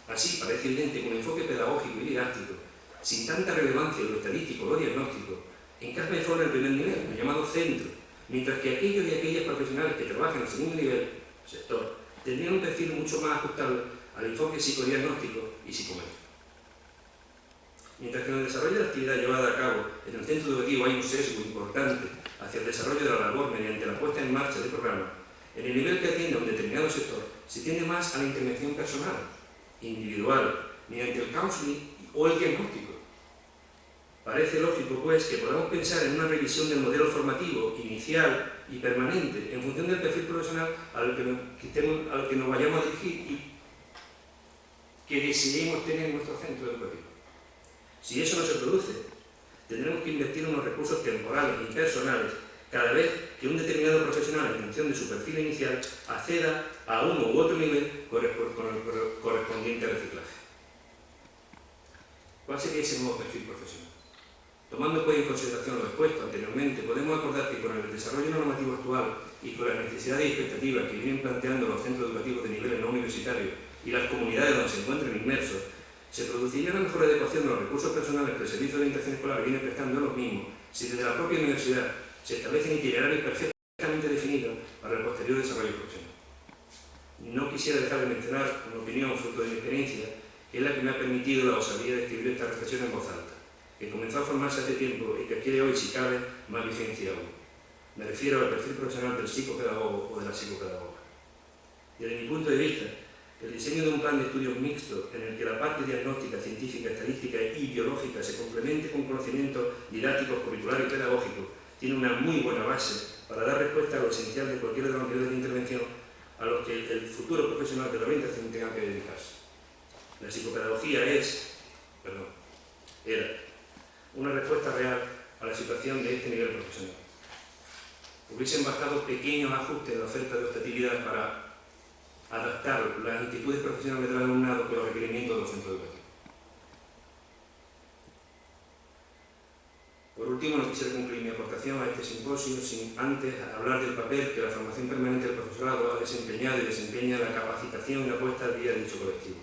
Así, parece evidente que un enfoque pedagógico y didáctico, sin tanta relevancia en lo estadístico o lo diagnóstico, encaja mejor en el primer nivel, el llamado centro, mientras que aquellos y aquellas profesionales que trabajan en el segundo nivel, sector, tendrían un perfil mucho más ajustable al enfoque psicodiagnóstico y psicométrico. Mientras que en el desarrollo de la actividad llevada a cabo en el centro educativo hay un sesgo importante hacia el desarrollo de la labor mediante la puesta en marcha de programas, en el nivel que atiende a un determinado sector se tiende más a la intervención personal, individual, mediante el counseling o el diagnóstico. Parece lógico, pues, que podamos pensar en una revisión del modelo formativo inicial y permanente en función del perfil profesional al que nos vayamos a dirigir y que deseemos tener en nuestro centro educativo. Si eso no se produce, tendremos que invertir unos recursos temporales y personales cada vez que un determinado profesional, en función de su perfil inicial, acceda a uno u otro nivel con el correspondiente reciclaje. ¿Cuál sería ese nuevo perfil profesional? Tomando pues en consideración lo expuesto anteriormente, podemos acordar que con el desarrollo normativo actual y con las necesidades y expectativas que vienen planteando los centros educativos de niveles no universitarios y las comunidades donde se encuentran inmersos, se produciría una mejor adecuación de los recursos personales que el Servicio de Orientación Escolar viene prestando a los mismos si desde la propia universidad se establecen itinerarios perfectamente definidos para el posterior desarrollo profesional. No quisiera dejar de mencionar una opinión fruto de mi experiencia, que es la que me ha permitido la osadía de escribir esta reflexión en voz alta, que comenzó a formarse hace tiempo y que adquiere hoy, si cabe, más vigencia aún. Me refiero al perfil profesional del psicopedagogo o de la psicopedagoga. Desde mi punto de vista, el diseño de un plan de estudios mixto en el que la parte diagnóstica, científica, estadística y biológica se complemente con conocimientos didácticos, curriculares y pedagógicos tiene una muy buena base para dar respuesta a lo esencial de cualquiera de los niveles de intervención a los que el futuro profesional de la orientación tenga que dedicarse. La psicopedagogía era una respuesta real a la situación de este nivel profesional. Hubiesen bastado pequeños ajustes en la oferta de optatividad para adaptar las inquietudes profesionales del alumnado con los requerimientos de los centros educativos. Por último, no quisiera concluir mi aportación a este simposio sin antes hablar del papel que la formación permanente del profesorado ha desempeñado y desempeña en la capacitación y la puesta al día de dicho colectivo.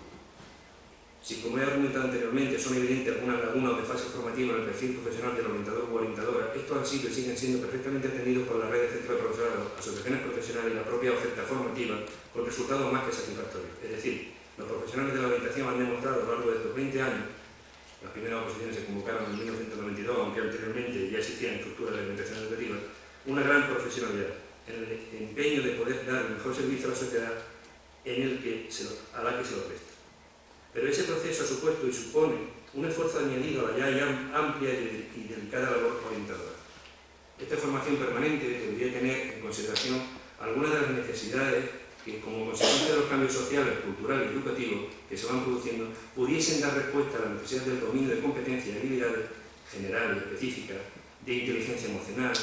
Si, como he argumentado anteriormente, son evidentes algunas lagunas de fase formativa en el perfil profesional del orientador o orientadora, estos han sido y siguen siendo perfectamente atendidos por la red de centros de profesorado, asociaciones profesionales y la propia oferta formativa, con resultados más que satisfactorios. Es decir, los profesionales de la orientación han demostrado a lo largo de estos 20 años, las primeras oposiciones se convocaron en 1992, aunque anteriormente ya existían estructuras de orientación educativa, una gran profesionalidad en el empeño de poder dar el mejor servicio a la sociedad a la que se lo presta. Pero ese proceso ha supuesto y supone un esfuerzo añadido a la ya amplia y delicada labor orientadora. Esta formación permanente debería tener en consideración algunas de las necesidades que, como consecuencia de los cambios sociales, culturales y educativos que se van produciendo, pudiesen dar respuesta a la necesidad del dominio de competencias y habilidades generales y específicas, de inteligencia emocional,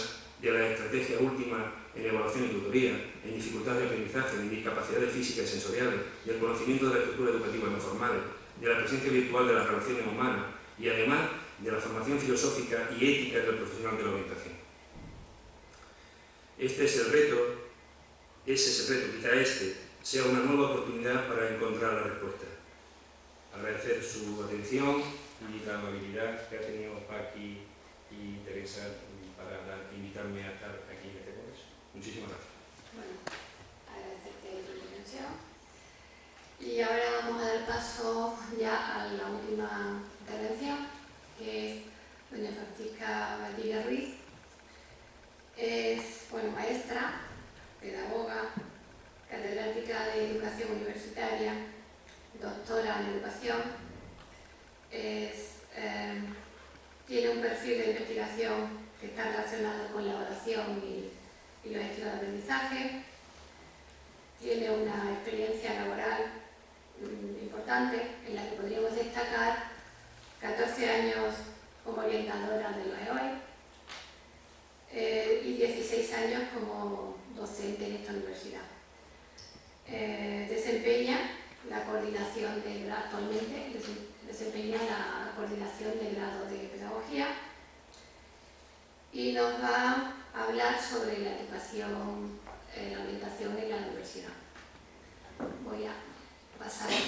de la estrategia última en evaluación y tutoría, en dificultades de aprendizaje, en discapacidades físicas y sensoriales, del conocimiento de la estructura educativa no formales, de la presencia virtual de las relaciones humanas y, además, de la formación filosófica y ética del profesional de la orientación. Ese es el reto, quizá este sea una nueva oportunidad para encontrar la respuesta. Agradecer su atención y la amabilidad que ha tenido Paqui y Teresa para invitarme a estar aquí en este congreso. Muchísimas gracias. Bueno, agradecerte tu intervención. Y ahora vamos a dar paso ya a la última intervención, que es doña Francisca Valdivia Ruiz. Es maestra, pedagoga, catedrática de educación universitaria, doctora en educación. Tiene un perfil de investigación que está relacionado con la evaluación y los estilos de aprendizaje. Tiene una experiencia laboral importante en la que podríamos destacar 14 años como orientadora de los EOI y 16 años como docente en esta universidad. Actualmente desempeña la coordinación de grado de pedagogía y nos va a hablar sobre la educación, la orientación en la universidad. Voy a pasar para ella.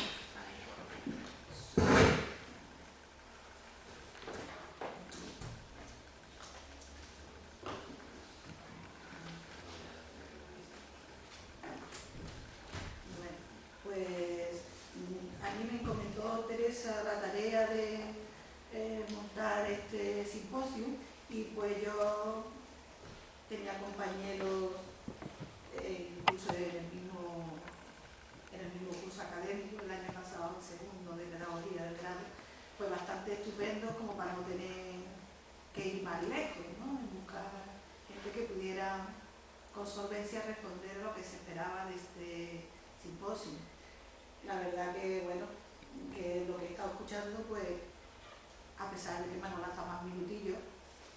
La tarea de montar este simposio y pues yo tenía compañeros incluso en el mismo curso académico el año pasado, el segundo de pedagogía del grado, pues bastante estupendos como para no tener que ir más lejos, ¿no? En buscar gente que pudiera con solvencia responder a lo que se esperaba de este simposio. La verdad que, bueno, que lo que he estado escuchando, pues, a pesar de que me han lanzado más minutillos,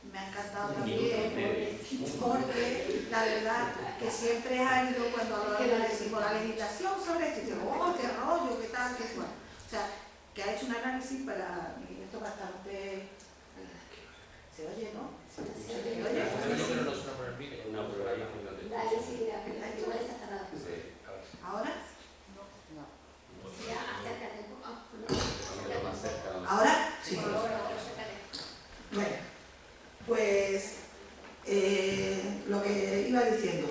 me ha encantado también, porque la verdad que siempre ha ido, cuando decimos la legislación sobre esto, y digo, oh, qué rollo, qué tal, qué cual. O sea, que ha hecho un análisis para mí esto bastante... ¿Se oye, no? ¿Se oye? Una prueba ahí. Dale, sí, igual está cerrado. ¿Ahora? Ya, acércate un poco. ¿Ahora? Sí. Bueno, pues lo que iba diciendo,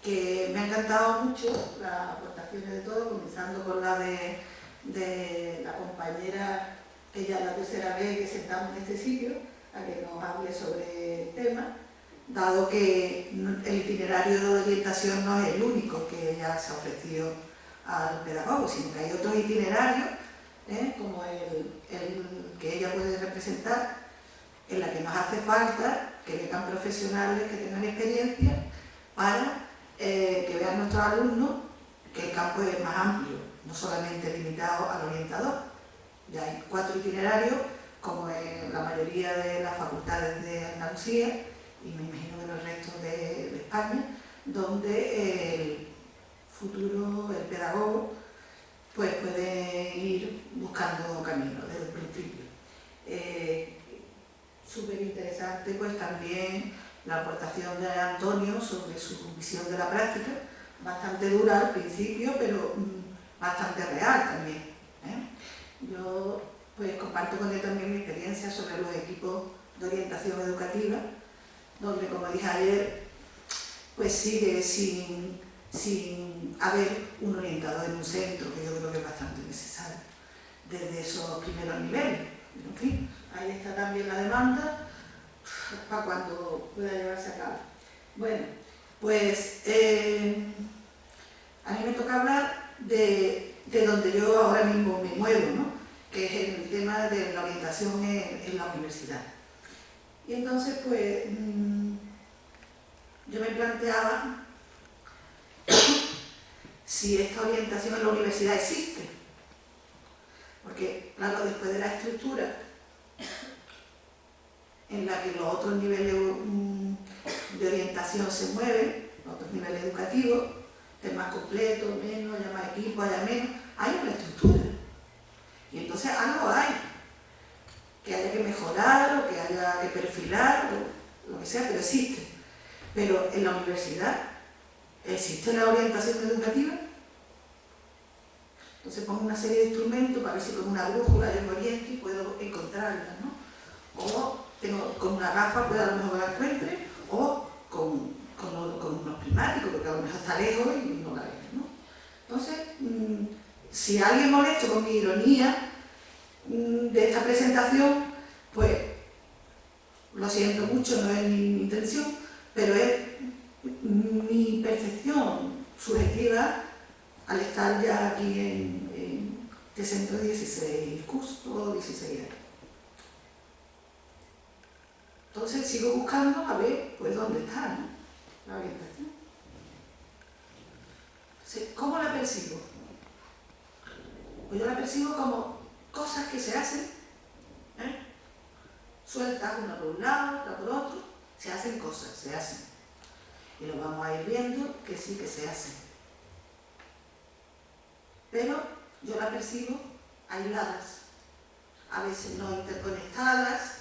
que me ha encantado mucho las aportaciones de todos, comenzando con la de la compañera, que ya es la tercera vez que sentamos en este sitio, a que nos hable sobre el tema, dado que el itinerario de orientación no es el único que ella se ha ofrecido al pedagogo, sino que hay otros itinerarios, como el que ella puede representar, en la que nos hace falta que vengan profesionales que tengan experiencia para que vean nuestros alumnos que el campo es más amplio, no solamente limitado al orientador. Ya hay 4 itinerarios, como en la mayoría de las facultades de Andalucía, y me imagino que en el resto de España, donde el futuro, el pedagogo, pues puede ir buscando caminos desde el principio. Súper interesante pues también la aportación de Antonio sobre su visión de la práctica, bastante dura al principio, pero bastante real también. Yo pues comparto con él también mi experiencia sobre los equipos de orientación educativa, donde, como dije ayer, pues sigue sin haber un orientador en un centro, que yo creo que es bastante necesario, desde esos primeros niveles. En fin, ahí está también la demanda para cuando pueda llevarse a cabo. Bueno, pues a mí me toca hablar de donde yo ahora mismo me muevo, ¿no? Que es el tema de la orientación en la universidad. Y entonces, pues, yo me planteaba si esta orientación en la universidad existe. Porque, claro, después de la estructura en la que los otros niveles de orientación se mueven, los otros niveles educativos, de más completo, menos, haya más equipo, haya menos, hay una estructura. Y entonces algo hay, que haya que mejorar o que haya que perfilar, o lo que sea, pero existe. Pero en la universidad, ¿existe la orientación educativa? Entonces pongo una serie de instrumentos para ver si con una brújula yo me oriento y puedo encontrarla, ¿no? O con una gafa puedo a lo mejor la encuentre, o con unos prismáticos, porque a lo mejor está lejos y no la veo, ¿no? Entonces, si alguien molesto con mi ironía de esta presentación, pues lo siento mucho, no es mi intención, pero es mi percepción subjetiva al estar ya aquí en este centro de 16 cursos o 16 años. Entonces sigo buscando a ver pues dónde está, ¿no? La orientación. Entonces, ¿cómo la percibo? Pues yo la percibo como cosas que se hacen, sueltas una por un lado, otra por otro, se hacen cosas, se hacen. Y lo vamos a ir viendo que sí que se hacen. Pero yo la percibo aisladas, a veces no interconectadas,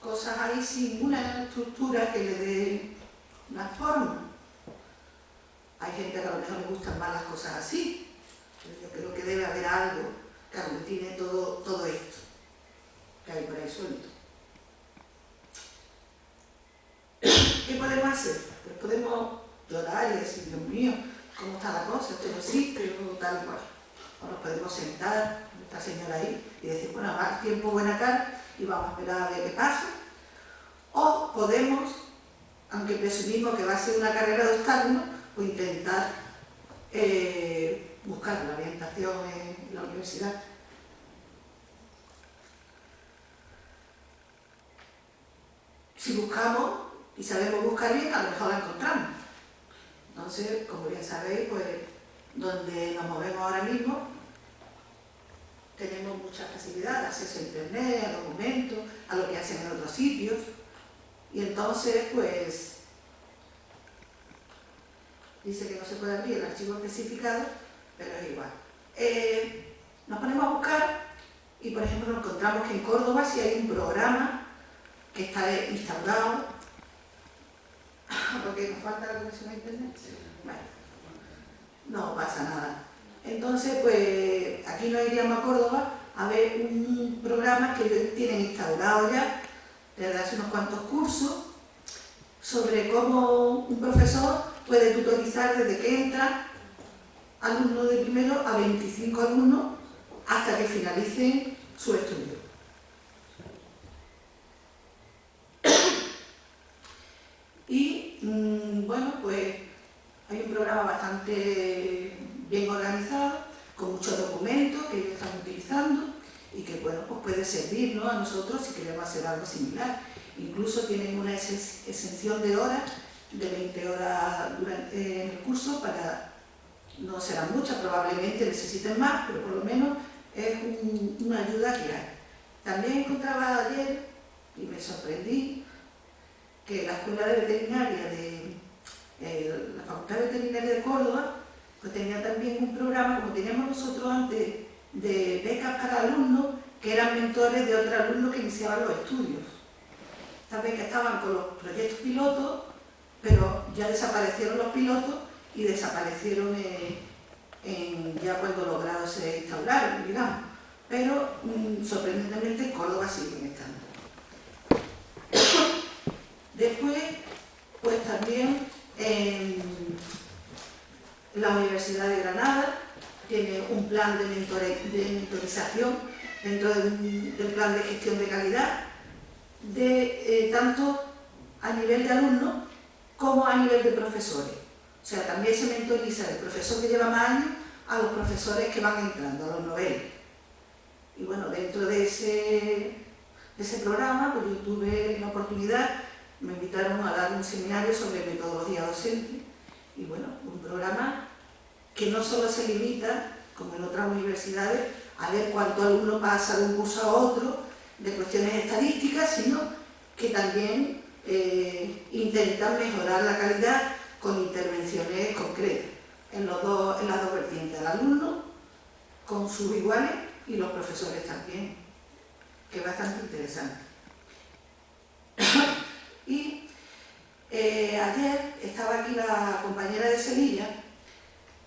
cosas ahí sin una estructura que le dé una forma. Hay gente que a lo mejor le gustan más las cosas así, pero yo creo que debe haber algo que aglutine todo esto que hay por ahí suelto. ¿Qué podemos hacer? Pues podemos llorar y decir, Dios mío, ¿cómo está la cosa? Esto no existe, o tal y cual. O nos podemos sentar, esta señora ahí, y decir, bueno, más tiempo buena cara y vamos a esperar a ver qué pasa. O podemos, aunque presumimos que va a ser una carrera de obstáculos, pues intentar buscar la orientación en la universidad. si buscamos y sabemos buscar bien, a lo mejor la encontramos. Entonces, como bien sabéis, pues donde nos movemos ahora mismo tenemos mucha facilidad de acceso a internet, a documentos, a lo que hacen en otros sitios, y entonces pues dice que no se puede abrir el archivo especificado, pero es igual. Nos ponemos a buscar y por ejemplo nos encontramos que en Córdoba sí hay un programa que está instaurado, porque nos falta la conexión a internet. Bueno, no pasa nada. Entonces, pues aquí nos iríamos a Córdoba a ver un programa que tienen instaurado ya desde hace unos cuantos cursos sobre cómo un profesor puede tutorizar desde que entra alumnos de primero a 25 alumnos hasta que finalicen su estudio. Y bueno, pues hay un programa bastante bien organizado, con muchos documentos que ellos están utilizando y que bueno, pues puede servirnos a nosotros si queremos hacer algo similar. Incluso tienen una exención de horas, de 20 horas en el curso, para, no serán muchas, probablemente necesiten más, pero por lo menos es una ayuda que hay. También encontraba ayer, y me sorprendí, que la Escuela de Veterinaria de la Facultad de Veterinaria de Córdoba pues tenía también un programa, como teníamos nosotros antes, de becas para alumnos que eran mentores de otros alumnos que iniciaban los estudios. Estas becas estaban con los proyectos pilotos, pero ya desaparecieron los pilotos y desaparecieron ya cuando los grados se instauraron, digamos. Pero sorprendentemente en Córdoba siguen estando. Después, pues también la Universidad de Granada tiene un plan de mentorización dentro del plan de gestión de calidad, tanto a nivel de alumnos como a nivel de profesores. O sea, también se mentoriza el profesor que lleva más años a los profesores que van entrando, a los noveles. Y bueno, dentro de ese programa, pues yo tuve la oportunidad, me invitaron a dar un seminario sobre metodología docente, y bueno, un programa que no solo se limita, como en otras universidades, a ver cuántos alumnos pasa de un curso a otro, de cuestiones estadísticas, sino que también intentan mejorar la calidad con intervenciones concretas en las dos vertientes, el alumno con sus iguales y los profesores también, que es bastante interesante. Y ayer estaba aquí la compañera de Sevilla,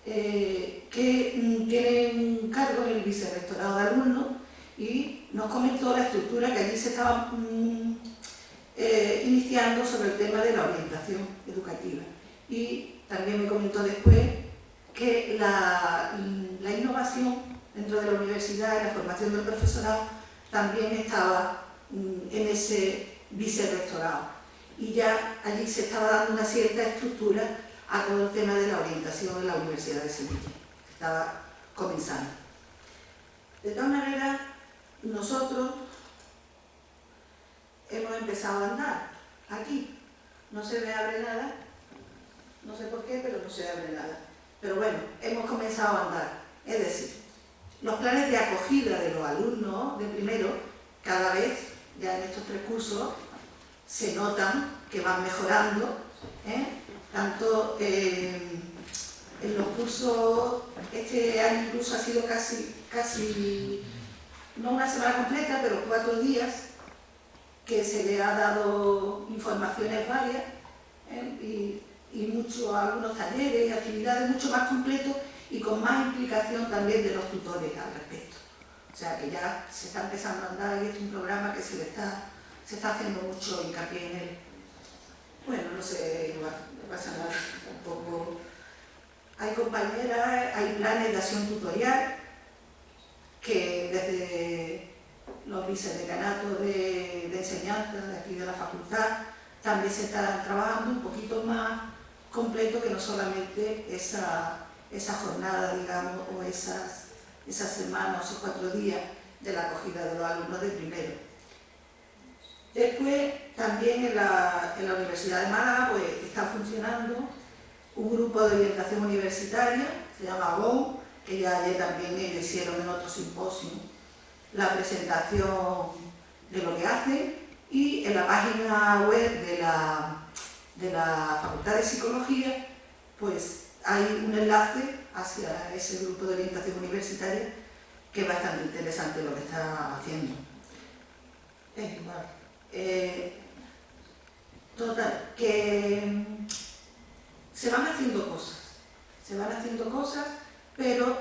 que tiene un cargo en el vicerrectorado de alumnos, y nos comentó la estructura que allí se estaba iniciando sobre el tema de la orientación educativa. Y también me comentó después que la innovación dentro de la universidad y la formación del profesorado también estaba en ese vicerrectorado. Y ya allí se estaba dando una cierta estructura a todo el tema de la orientación en la Universidad de Sevilla, que estaba comenzando. De todas maneras, nosotros hemos empezado a andar aquí. No se me abre nada, no sé por qué, pero no se abre nada. Pero bueno, hemos comenzado a andar. Es decir, los planes de acogida de los alumnos de primero, cada vez, ya en estos 3 cursos, se notan que van mejorando, tanto en los cursos, este año incluso ha sido casi, no una semana completa, pero 4 días, que se le ha dado informaciones varias, y muchos, algunos talleres y actividades mucho más completos y con más implicación también de los tutores al respecto. O sea que ya se está empezando a andar y es un programa que se está haciendo mucho hincapié en él. Bueno, no sé, no pasa nada, tampoco. Hay compañeras, hay planes de acción tutorial que desde los vicedecanatos de enseñanza de aquí de la facultad también se están trabajando un poquito más completo, que no solamente esa jornada, digamos, o esas semanas, esos 4 días de la acogida de los alumnos de primero. Después, también en la Universidad de Málaga pues, está funcionando un grupo de orientación universitaria, se llama GOU, que ya ayer también ellos hicieron en otro simposio la presentación de lo que hacen, y en la página web de la Facultad de Psicología pues hay un enlace hacia ese grupo de orientación universitaria que es bastante interesante lo que está haciendo. Total, que se van haciendo cosas, pero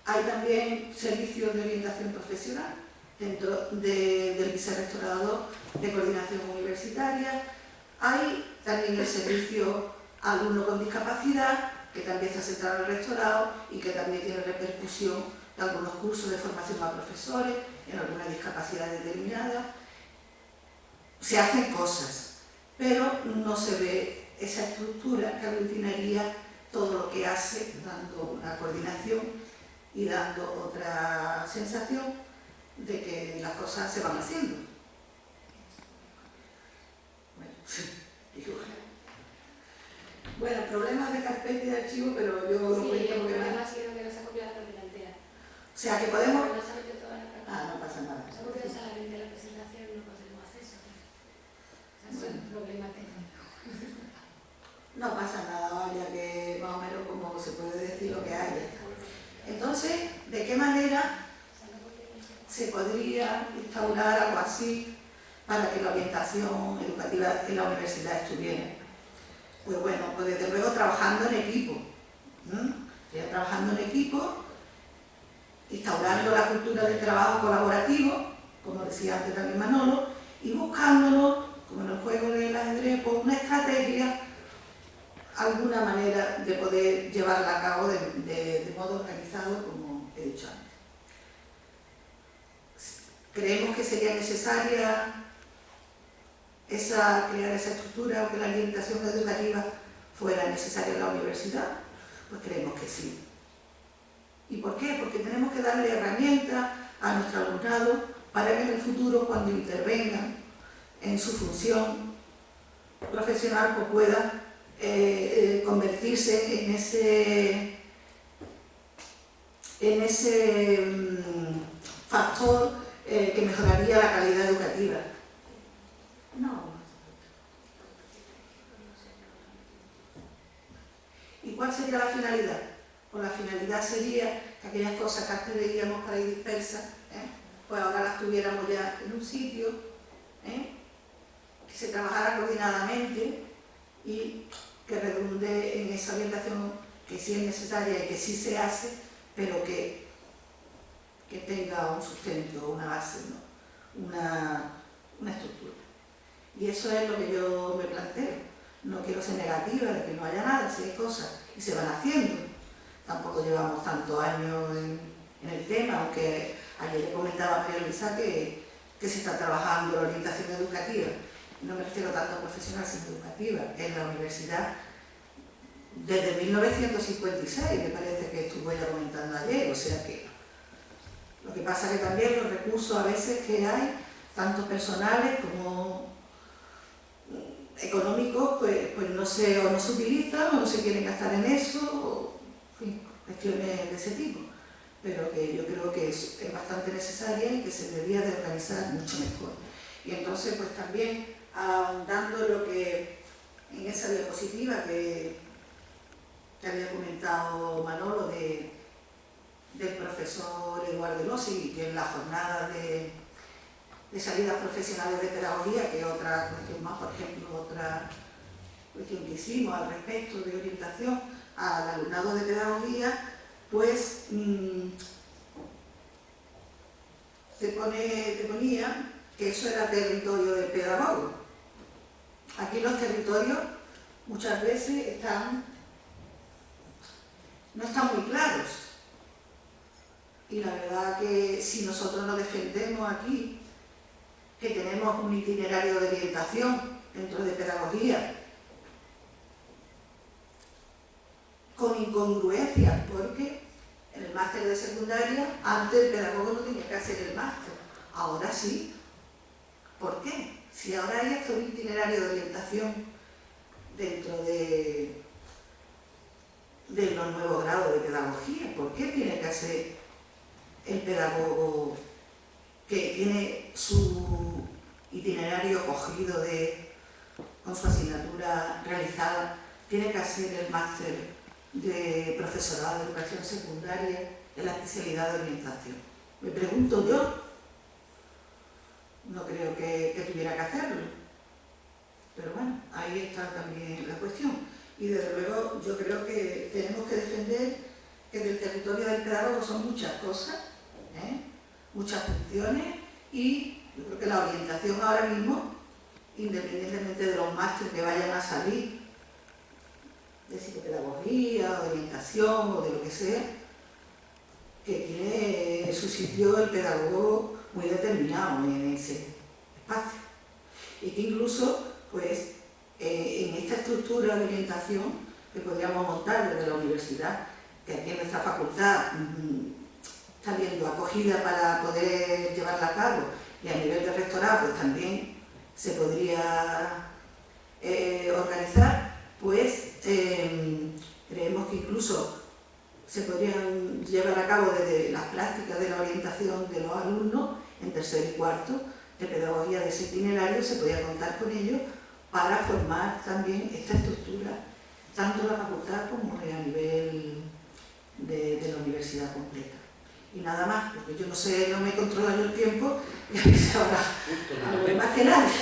hay también servicios de orientación profesional dentro del vicerrectorado de coordinación universitaria. Hay también el servicio alumno con discapacidad, que también está centrado en el rectorado y que también tiene repercusión de algunos cursos de formación a profesores en alguna discapacidad determinada. Se hacen cosas, pero no se ve esa estructura que aglutinaría todo lo que hace, dando una coordinación y dando otra sensación de que las cosas se van haciendo. Bueno, problemas de carpeta y de archivo, pero yo lo cuento porque... Sí, el problema ha sido que no se ha copiado la delantera. O sea, que podemos... No se ha metido toda la carpeta. Ah, no pasa nada. Se ha copiado solamente la presentación, no podemos acceso. O sea, es un problema técnico. No pasa nada, vaya, que más o menos como se puede decir lo que haya. Entonces, ¿de qué manera se podría instaurar algo así para que la orientación educativa en la universidad estuviera? Pues bueno, pues desde luego trabajando en equipo. Trabajando en equipo, instaurando la cultura del trabajo colaborativo, como decía antes también Manolo, y buscándonos, como en el juego del ajedrez, pues una estrategia, alguna manera de poder llevarla a cabo de modo organizado, como he dicho antes. Creemos que sería necesaria crear esa estructura o que la orientación educativa fuera necesaria en la universidad. Pues creemos que sí. ¿Y por qué? Porque tenemos que darle herramientas a nuestro alumnado para que en el futuro, cuando intervengan en su función profesional, pues pueda convertirse en ese factor que mejoraría la calidad educativa. No. ¿Y cuál sería la finalidad? Pues la finalidad sería que aquellas cosas que antes veíamos por ahí dispersas, pues ahora las tuviéramos ya en un sitio, que se trabajara coordinadamente y que redunde en esa orientación que sí es necesaria y que sí se hace, pero que tenga un sustento, una base, ¿no? una estructura. Y eso es lo que yo me planteo. No quiero ser negativa de que no haya nada, si hay cosas y se van haciendo. Tampoco llevamos tantos años en el tema, aunque ayer le comentaba a María Luisa que se está trabajando la orientación educativa. No me refiero tanto a profesional, sino educativa, en la universidad desde 1956, me parece que estuvo ella comentando ayer, o sea que lo que pasa es que también los recursos a veces que hay, tanto personales como económicos, pues no se utilizan o no se quieren gastar en eso, o en fin, cuestiones de ese tipo. Pero que yo creo que es bastante necesaria y que se debería de organizar mucho mejor. Y entonces, pues también, ahondando lo que en esa diapositiva que había comentado Manolo del profesor Eduardo Lossi, que en la jornada de salidas profesionales de pedagogía, que es otra cuestión más, por ejemplo, otra cuestión que hicimos al respecto de orientación al alumnado de pedagogía, pues se ponía que eso era territorio del pedagogo. Aquí los territorios muchas veces no están muy claros. Y la verdad que si nosotros nos defendemos aquí, que tenemos un itinerario de orientación dentro de pedagogía, con incongruencias, porque en el máster de secundaria, antes el pedagogo no tenía que hacer el máster, ahora sí, ¿Por qué? Si ahora hay hasta un itinerario de orientación dentro de los nuevos grados de pedagogía, ¿por qué tiene que hacer el pedagogo que tiene su itinerario cogido con su asignatura realizada, tiene que hacer el máster de profesorado de educación secundaria en la especialidad de orientación? Me pregunto yo, no creo que tuviera que hacerlo, pero bueno, ahí está también la cuestión. Y desde luego yo creo que tenemos que defender que del territorio del pedagogo son muchas cosas, muchas funciones, y yo creo que la orientación ahora mismo, independientemente de los másteres que vayan a salir, de psicopedagogía, de orientación o de lo que sea, que tiene su sitio el pedagogo muy determinado en ese espacio. Y que incluso, pues, en esta estructura de orientación que podríamos montar desde la universidad, que aquí en nuestra facultad está viendo acogida para poder llevarla a cabo, y a nivel de rectorado pues también se podría organizar, pues creemos que incluso se podrían llevar a cabo desde las prácticas de la orientación de los alumnos en tercer y cuarto de pedagogía de ese itinerario, se podía contar con ellos para formar también esta estructura, tanto en la facultad como a nivel de la universidad completa. Y nada más, porque yo no sé, no me controla yo el tiempo, y a mí se habrá más que nadie.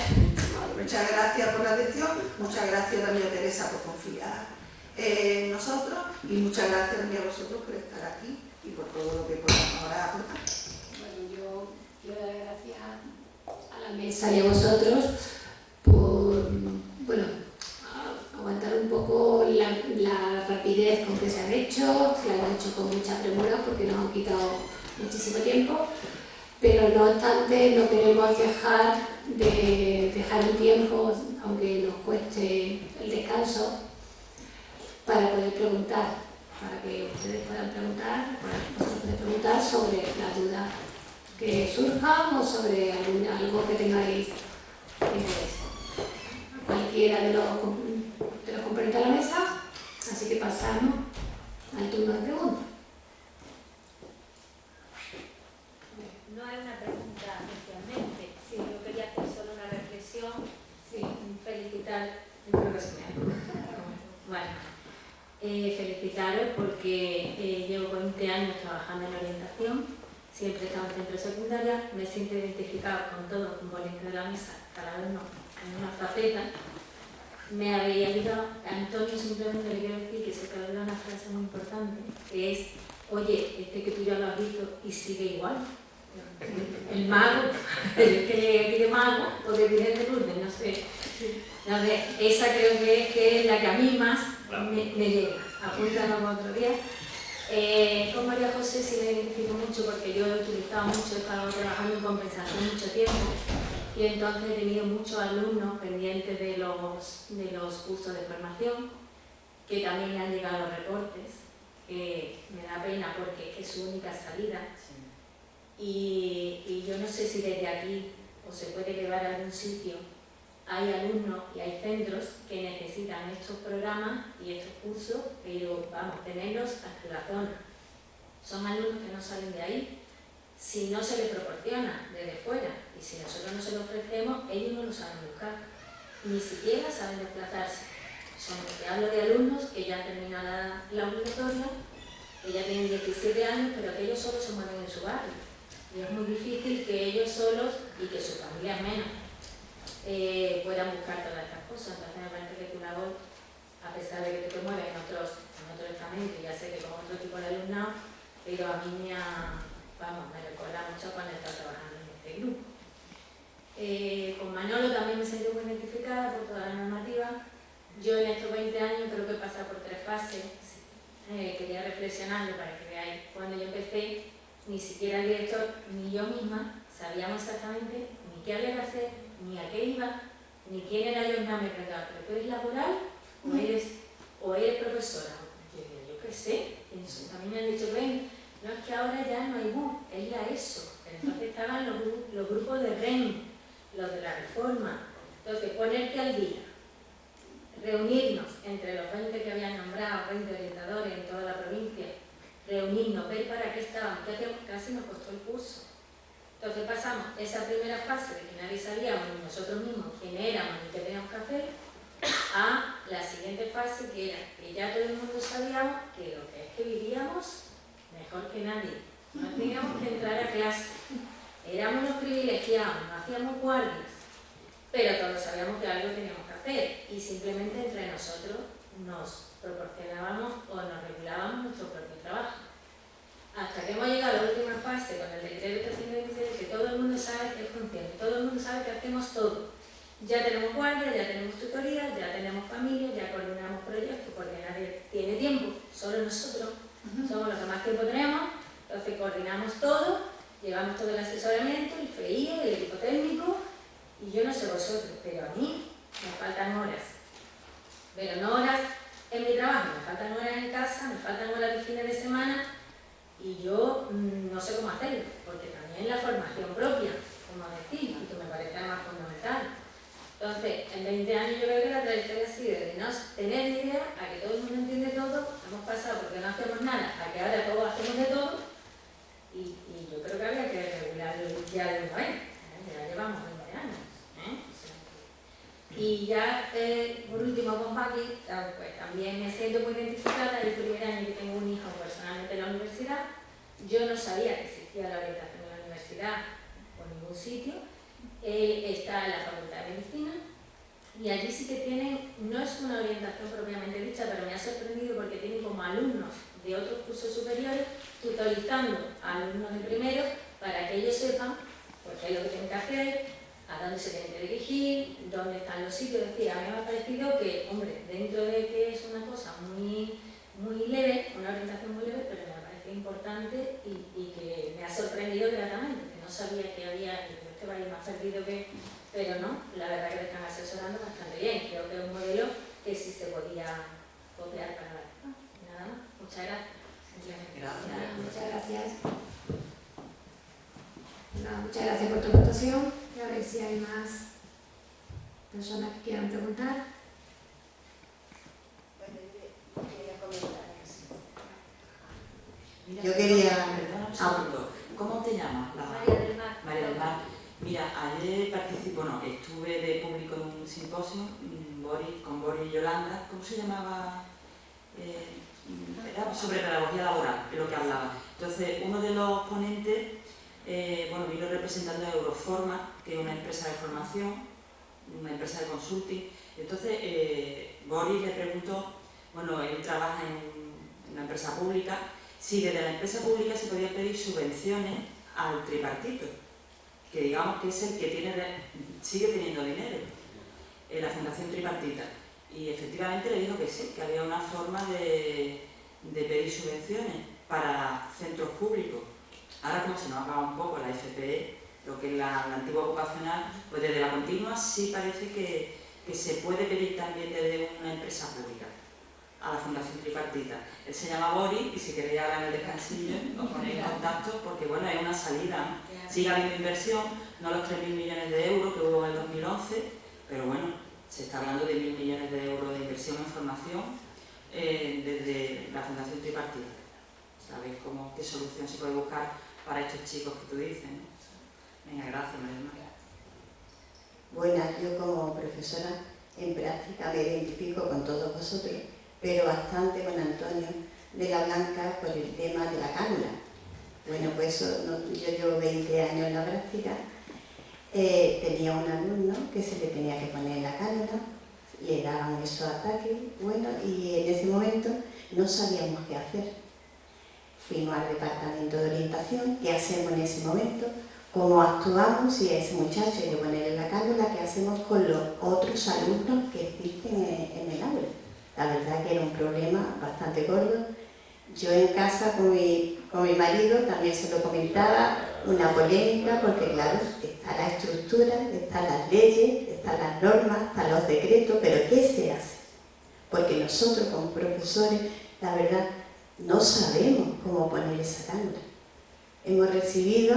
Muchas gracias por la atención, muchas gracias también a Teresa por confiar en nosotros, y muchas gracias también a vosotros por estar aquí y por todo lo que podamos ahora aportar. Bueno, yo quiero dar gracias a la mesa y a vosotros por, bueno, aguantar un poco la rapidez con que se han hecho, se han hecho con mucha premura porque nos han quitado muchísimo tiempo, pero no obstante no queremos dejar un tiempo, aunque nos cueste el descanso, para poder preguntar, para que ustedes puedan preguntar, sobre las dudas que surjan o sobre algo que tengáis interés. Cualquiera de los componentes de la mesa, así que pasamos al turno de preguntas. No es una pregunta especialmente, sí, yo quería hacer solo una reflexión, sí, felicitar, creo que se me ha... Bueno, felicitaros porque llevo 20 años trabajando en orientación, siempre he estado en centro secundaria, me siento identificado con todos los componentes de la mesa, cada uno en una faceta. Me había ayudado, Antonio simplemente le quiero decir que se te habla una frase muy importante, que es, oye, que tú ya lo has visto y sigue igual. El mago, el que llegue aquí de mago o de Virgen de Lourdes, no sé. Esa creo que es la que a mí más me llega. Apúntalo otro día. Con María José sí me identifico mucho porque yo he utilizado mucho, he estado trabajando en compensación mucho tiempo y entonces he tenido muchos alumnos pendientes de los cursos de formación que también me han llegado reportes, que me da pena porque es su única salida. Y yo no sé si desde aquí o se puede llevar a algún sitio. Hay alumnos y hay centros que necesitan estos programas y estos cursos, pero vamos, tenerlos hasta la zona. Son alumnos que no salen de ahí si no se les proporciona desde fuera, y si nosotros no se lo ofrecemos, ellos no lo saben buscar, ni siquiera saben desplazarse. Te hablo de alumnos que ya han terminado la obligatoria, que ya tienen 17 años, pero que ellos solos se mueven en su barrio. Y es muy difícil que ellos solos, y que sus familias menos, puedan buscar todas estas cosas. Entonces me parece que tu labor, a pesar de que tú te mueves en otro estamento, ya sé que con otro tipo de alumnado, pero a mí me recuerda mucho cuando he estado trabajando en este grupo. Con Manolo también me sentí muy identificada por toda la normativa. Yo en estos 20 años creo que he pasado por 3 fases. Quería reflexionarlo para que veáis. Cuando yo empecé, ni siquiera el director ni yo misma sabíamos exactamente ni qué había que hacer, ni a qué iba, ni quién era yo. Me preguntaba, ¿pero tú eres laboral o eres profesora? Yo qué sé. También me han dicho, ven, no, es que ahora ya no hay BUP, es la ESO. Entonces estaban los grupos de REN, los de la reforma. Entonces, ponerte al día, reunirnos entre los 20 que habían nombrado, 20 orientadores en toda la provincia, reunirnos, ver para qué estábamos, que casi nos costó el curso. Entonces pasamos esa primera fase de que nadie sabíamos ni nosotros mismos quién éramos ni qué teníamos que hacer, a la siguiente fase que era que ya todo el mundo sabíamos que lo que es que vivíamos mejor que nadie. No teníamos que entrar a clase, éramos unos privilegiados, no hacíamos guardias, pero todos sabíamos que algo teníamos que hacer y simplemente entre nosotros nos proporcionábamos o nos regulábamos nuestro propio trabajo. Hasta que hemos llegado a la última fase con el decreto 326, que todo el mundo sabe que funciona, todo el mundo sabe que hacemos todo. Ya tenemos guardia, ya tenemos tutorías, ya tenemos familia, ya coordinamos proyectos, porque nadie tiene tiempo, solo nosotros somos los que más tiempo tenemos, entonces coordinamos todo, llevamos todo el asesoramiento, el FEIE, el equipo técnico, y yo no sé vosotros, pero a mí me faltan horas. Pero no horas en mi trabajo, me faltan horas en casa, me faltan horas de fines de semana, y yo no sé cómo hacerlo, porque también la formación propia, como decir, y que me parece más fundamental. Entonces, en 20 años yo creo que la trayectoria ha sido de no tener ni idea a que todo el mundo entiende todo, hemos pasado porque no hacemos nada, a que ahora todos hacemos de todo, y yo creo que habría que regularlo ya de una vez, ya llevamos 20 años. Y ya, por último, con Paqui, pues también me siento muy identificada. El primer año que tengo un hijo personalmente en la universidad, yo no sabía que existía la orientación en la universidad por ningún sitio. Él está en la Facultad de Medicina y allí sí que tienen, no es una orientación propiamente dicha, pero me ha sorprendido porque tienen como alumnos de otros cursos superiores tutorizando a alumnos de primero para que ellos sepan pues, qué es lo que tienen que hacer, a dónde se tienen que dirigir, dónde están los sitios. Es decir, a mí me ha parecido que, hombre, dentro de que es una cosa muy leve, una orientación muy leve, pero me parece importante y que me ha sorprendido gratamente, que no sabía que había, que va a ir más perdido que... Pero no, la verdad que me están asesorando bastante bien. Creo que es un modelo que sí se podía copiar para la... Nada más. Muchas gracias. Gracias. Muchas gracias. Muchas gracias por tu aportación. Y a ver si hay más personas que quieran preguntar. Yo quería... Perdona un segundo. ¿Cómo te llamas? María del Mar. María del Mar. Mira, ayer estuve de público en un simposio con Boris y Yolanda. ¿Cómo se llamaba? Era sobre pedagogía laboral, es lo que hablaba. Entonces, uno de los ponentes vino representando a Euroforma, que es una empresa de formación, una empresa de consulting. Entonces, Boris le preguntó, él trabaja en una empresa pública, si desde la empresa pública se podía pedir subvenciones al tripartito, que digamos que es el que sigue teniendo dinero, la Fundación Tripartita. Y efectivamente le dijo que sí, que había una forma de pedir subvenciones para centros públicos. Ahora, como se nos acaba un poco la FPE, lo que es la antigua ocupacional, pues desde la continua sí parece que se puede pedir también desde una empresa pública a la Fundación Tripartita. Él se llama Boris y si queréis ahora en el descansillo os ponéis en contacto porque es una salida, ¿no? Sigue habiendo inversión, no los 3.000 millones de euros que hubo en el 2011, pero se está hablando de 1.000 millones de euros de inversión en formación desde la Fundación Tripartita. ¿Sabéis qué solución se puede buscar para estos chicos que tú dices, ¿no? Venga, gracias, María. Bueno, yo como profesora en práctica me identifico con todos vosotros, pero bastante con Antonio de la Blanca por el tema de la cánula. Bueno, pues yo llevo 20 años en la práctica. Tenía un alumno que se le tenía que poner la cánula, le daban esos ataques, y en ese momento no sabíamos qué hacer. Fuimos al departamento de orientación, ¿qué hacemos en ese momento? ¿Cómo actuamos si a ese muchacho hay que ponerle la cánula? ¿Qué hacemos con los otros alumnos que existen en el aula? La verdad que era un problema bastante gordo. Yo en casa con mi marido también se lo comentaba, una polémica, porque claro, está la estructura, están las leyes, están las normas, están los decretos, pero ¿qué se hace? Porque nosotros como profesores, la verdad, no sabemos cómo poner esa cánula. Hemos recibido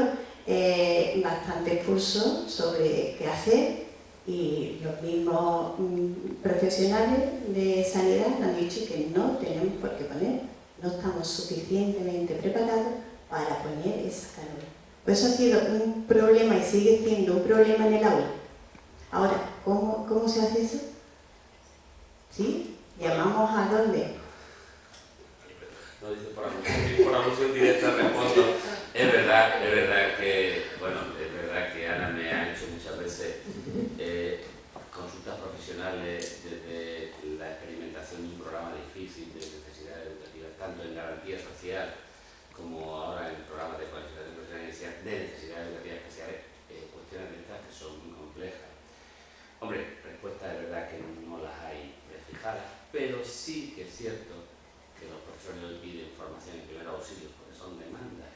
bastantes cursos sobre qué hacer y los mismos profesionales de sanidad han dicho que no tenemos por qué poner, no estamos suficientemente preparados para poner esa cánula. Pues eso ha sido un problema y sigue siendo un problema en el aula. Ahora, ¿cómo se hace eso? ¿Sí? ¿Llamamos a dónde? No dice por alusión directa respondo. Es verdad que, bueno, es verdad que Ana me ha hecho muchas veces consultas profesionales desde la experimentación de un programa difícil de necesidades educativas, tanto en garantía social como ahora en programas de cualificación profesional de necesidades educativas especiales, cuestiones de estas que son muy complejas. Hombre, respuestas de verdad que no las hay prefijadas, pero sí que es cierto que los profesores hoy piden formación en primeros auxilios porque son demandas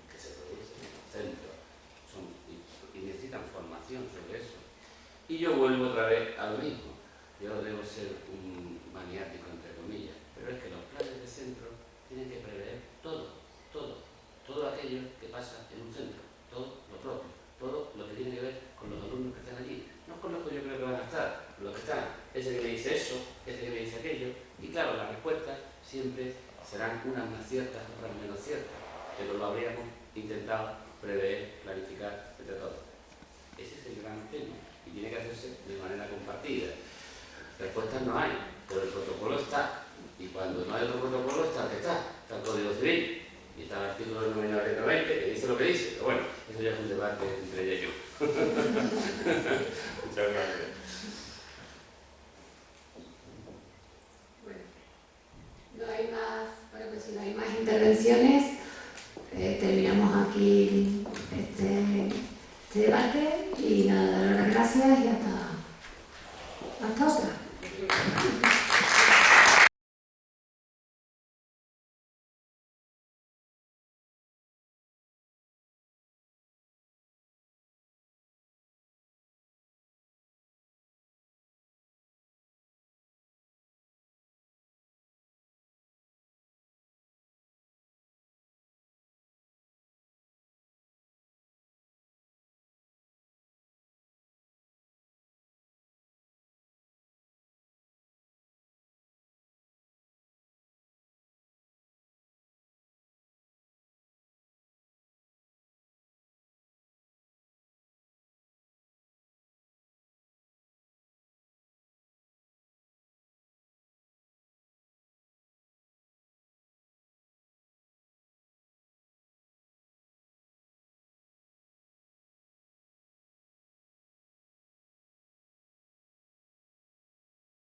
que se producen en los centros y necesitan formación sobre eso. Y yo vuelvo otra vez a lo mismo. Yo debo ser un maniático, entre comillas, pero es que los planes de centro tienen que prever todo aquello que pasa en un centro, todo lo propio, todo lo que tiene que ver con los alumnos que están allí, no con los que yo creo que van a estar, con los que están, ese que me dice eso, ese que me dice aquello, y claro, las respuestas siempre serán unas más ciertas, otras menos ciertas, pero lo habríamos intentado prever, planificar entre todos. Ese es el gran tema y tiene que hacerse de manera compartida. Respuestas no hay, pero el protocolo está, y cuando no hay otro protocolo está el que está el Código Civil y está el artículo del 1920 que dice lo que dice, pero bueno, eso ya es un debate entre ella y yo. Muchas gracias.